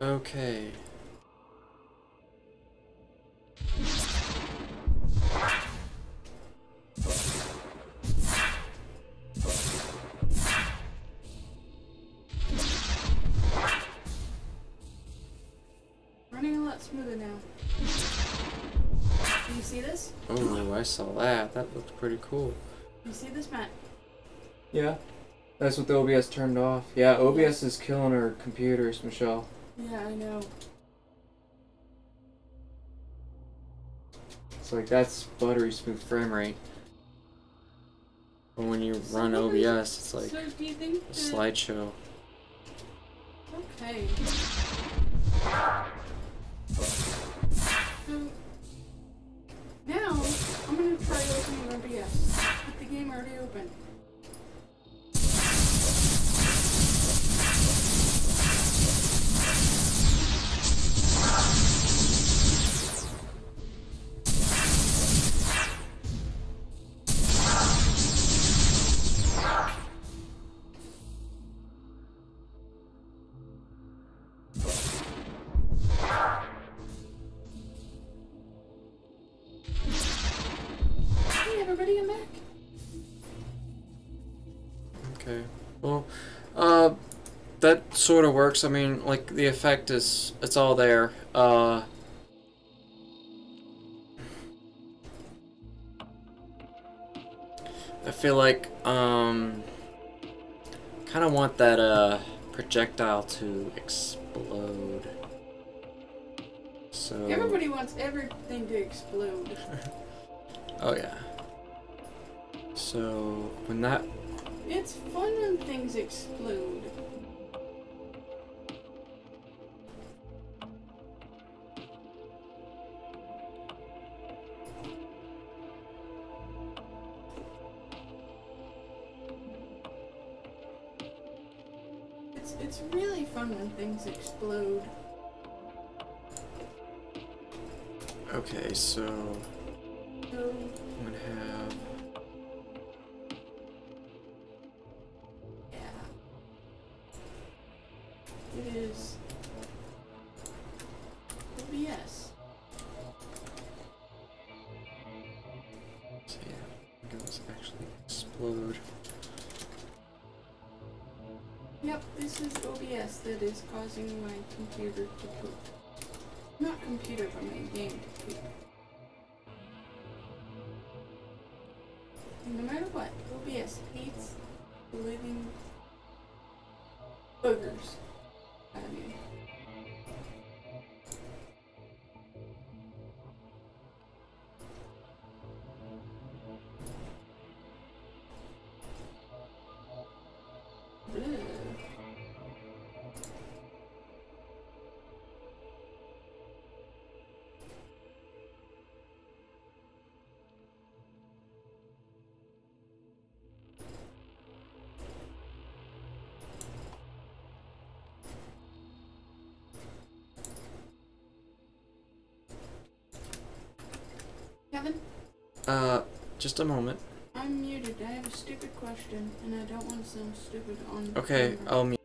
Okay. Running a lot smoother now. Do you see this? Oh, I saw that. That looked pretty cool. You see this, Matt? Yeah. That's what the OBS turned off. Yeah, OBS is killing our computers, Michelle. Yeah, I know. It's like that's buttery smooth frame rate. But when you run OBS, it's like So do you think a slideshow. Okay. So now I'm gonna try opening OBS. With the game already open. Hey everybody, I'm back. Okay. Well, that sort of works. I mean, like, the effect is, it's all there. I feel like, kind of want that, projectile to explode. So... Everybody wants everything to explode. Oh, yeah. So, when that... It's fun when things explode. It's really fun when things explode. Okay, so... So, I'm gonna have... yeah. It is OBS. So yeah, it goes actually explode. Yep, this is OBS that is causing my computer to poop. Not computer, but my game to poop. And no matter what, OBS hates living boogers out of me. Ugh. Kevin, Just a moment. I'm muted. I have a stupid question, and I don't want to sound stupid on Okay, camera. I'll mute.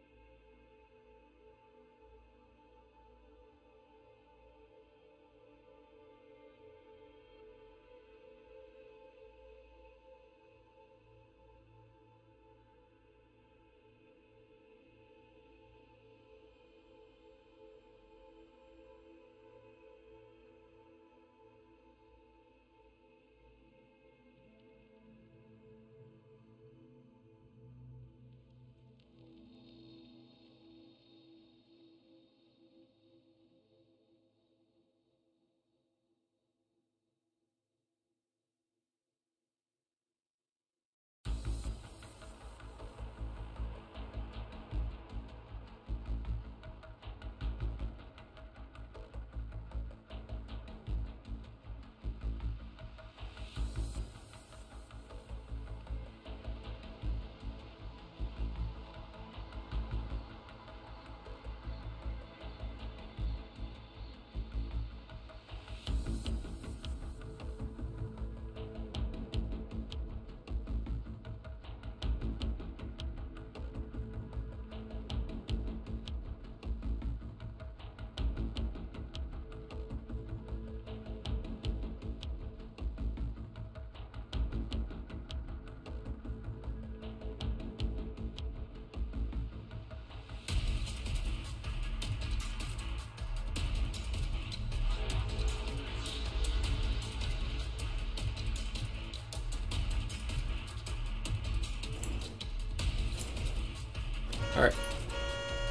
Alright.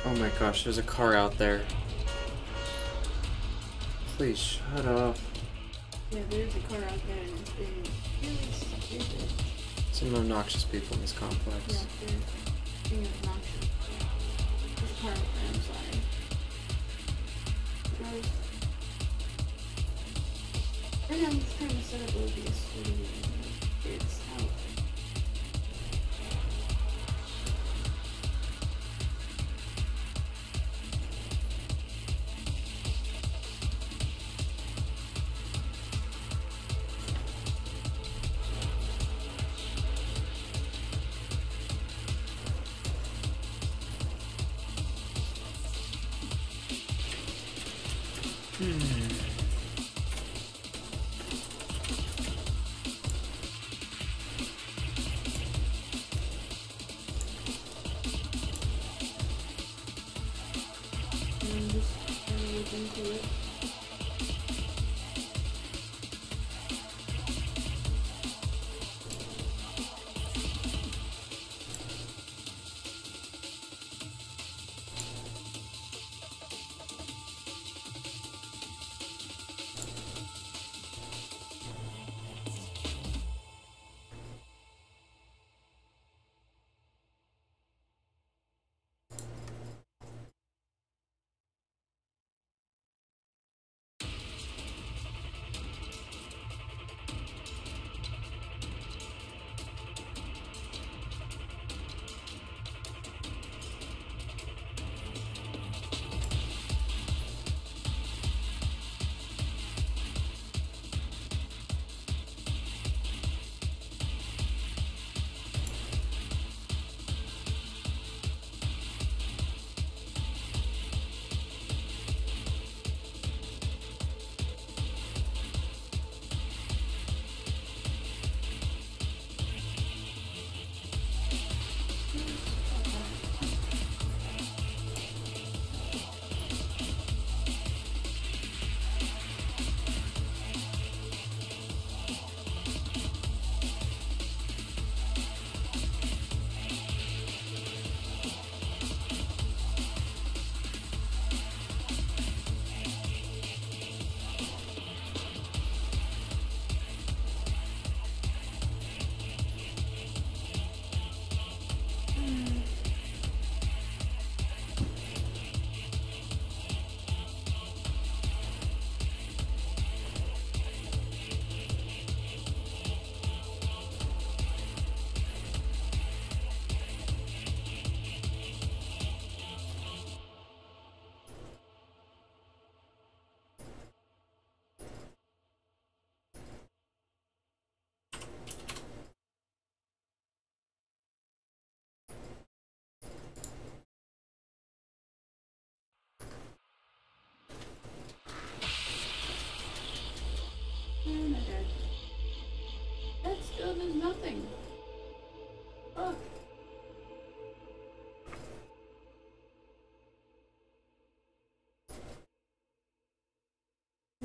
Oh my gosh, there's a car out there. Please shut up. Yeah, there's a car out there, and it's being really stupid. Some obnoxious people in this complex. Yeah, they're being obnoxious. There's a car out there, I'm sorry. Guys, right now I'm just trying to set up OBS Studio. It's out.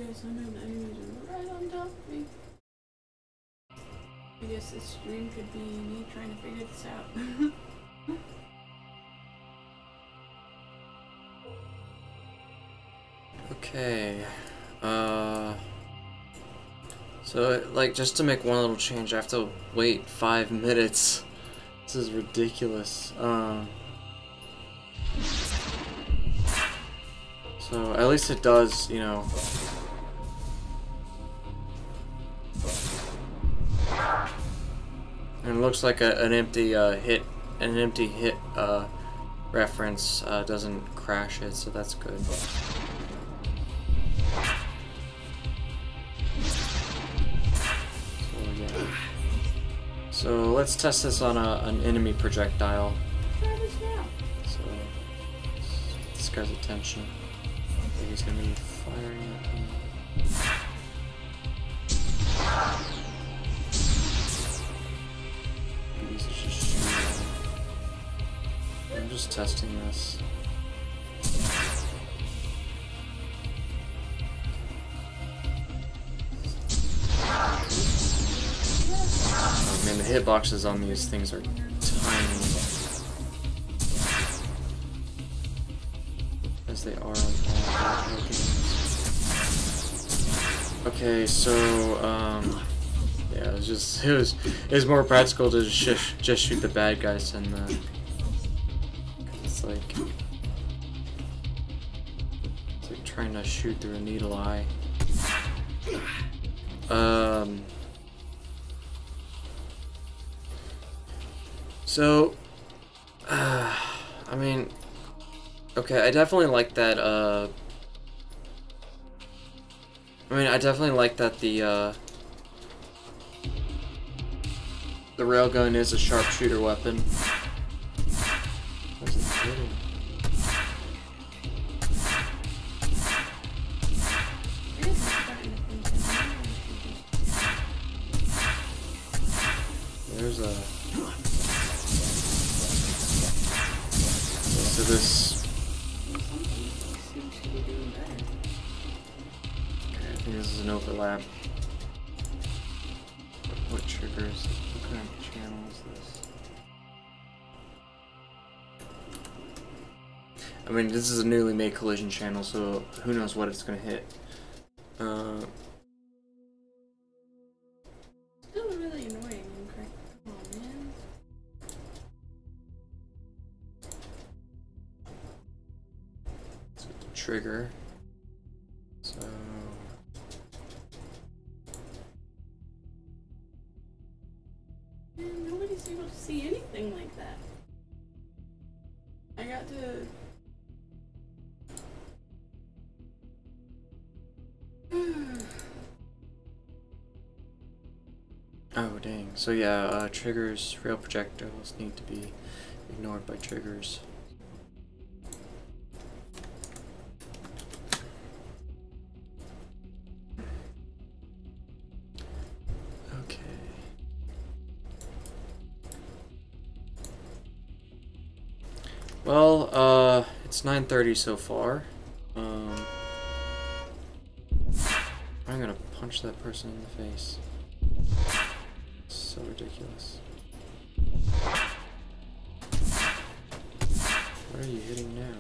guess I know the enemies are right on top of me. I guess this stream could be me trying to figure this out. Okay. So, like, just to make one little change, I have to wait 5 minutes. This is ridiculous. So, at least it does, you know. And it looks like an empty hit reference doesn't crash it, so that's good. So let's test this on an enemy projectile. Try this now. So get this guy's attention. I think he's gonna be firing at me. He's just shooting. I'm just testing this. I mean, the hitboxes on these things are tiny, as they are on all games. Okay, so yeah, it was more practical to just shoot the bad guys than it's like trying to shoot through a needle eye. So, I mean, okay, I definitely like that, the railgun is a sharpshooter weapon. Where's it hitting? There's a... So this... Okay, I think this is an overlap. What triggers? What kind of channel is this? I mean, this is a newly made collision channel, so who knows what it's gonna hit. Still really annoying. Oh man. So the trigger. So. Man, nobody's able to see anything like that. I got to... Oh dang. So yeah, triggers, rail projectiles need to be ignored by triggers. Okay. Well, it's 9:30 so far. I'm gonna punch that person in the face. So ridiculous. What are you hitting now?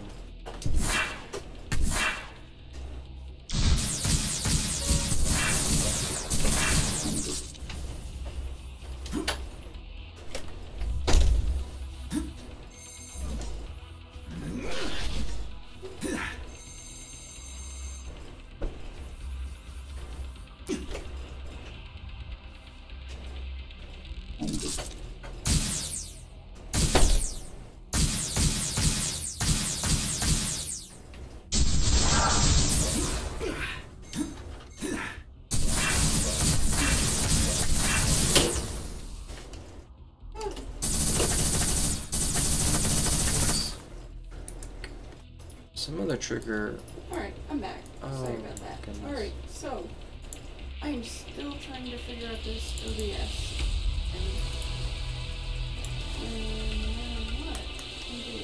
Some other trigger. Alright, I'm back. Oh, Sorry about that. goodness. Alright, so I am still trying to figure out this OBS. And what to do.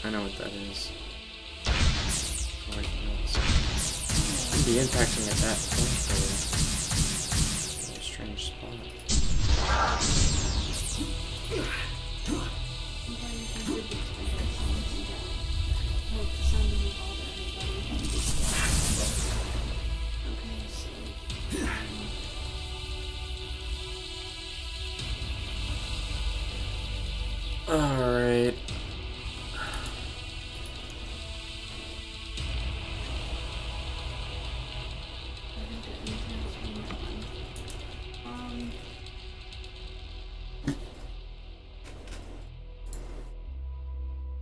I know what that is. Oh, wait, no, I'd be impacting at that point, though. A strange spot. Alright.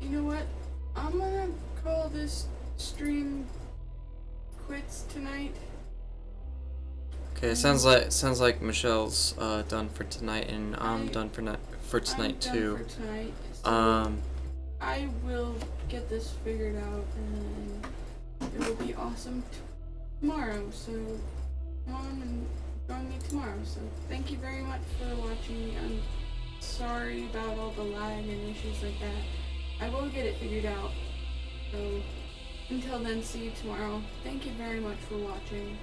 You know what? I'm gonna call this stream quits tonight. Okay, sounds like Michelle's done for tonight, and I'm done for tonight too. For tonight, so I will get this figured out, and it will be awesome tomorrow. So come on and join me tomorrow. So thank you very much for watching. I'm sorry about all the lag and issues like that. I will get it figured out. So until then, see you tomorrow. Thank you very much for watching.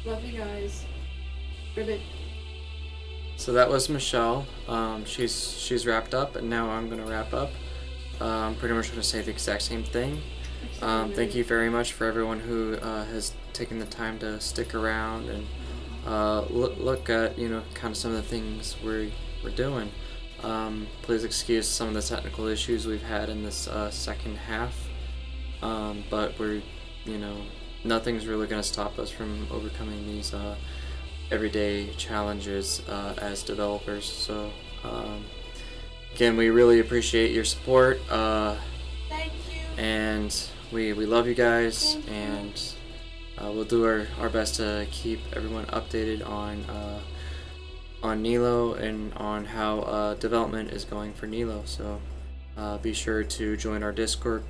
Love you guys. Ribbit. So that was Michelle. She's wrapped up, and now I'm gonna wrap up. I'm pretty much gonna say the exact same thing. Thank you very much for everyone who has taken the time to stick around and look at kind of some of the things we're doing. Please excuse some of the technical issues we've had in this second half, but we're nothing's really gonna stop us from overcoming these everyday challenges as developers. So again, we really appreciate your support. Thank you. And we love you guys, and we'll do our best to keep everyone updated on Nelo and on how development is going for Nelo. So be sure to join our Discord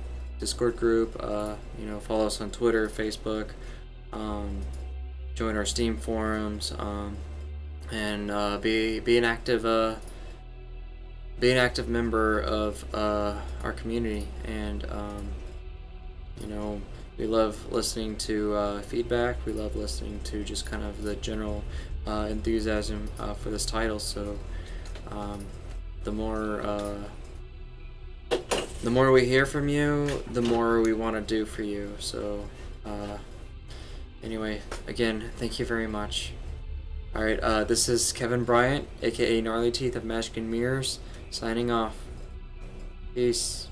group. Follow us on Twitter, Facebook. Join our Steam forums, and be an active member of our community. And we love listening to feedback. We love listening to just kind of the general enthusiasm for this title. So the more we hear from you, the more we want to do for you. So anyway, again, thank you very much. Alright, this is Kevin Bryant, aka Gnarly Teeth of Magic and Mirrors, signing off. Peace.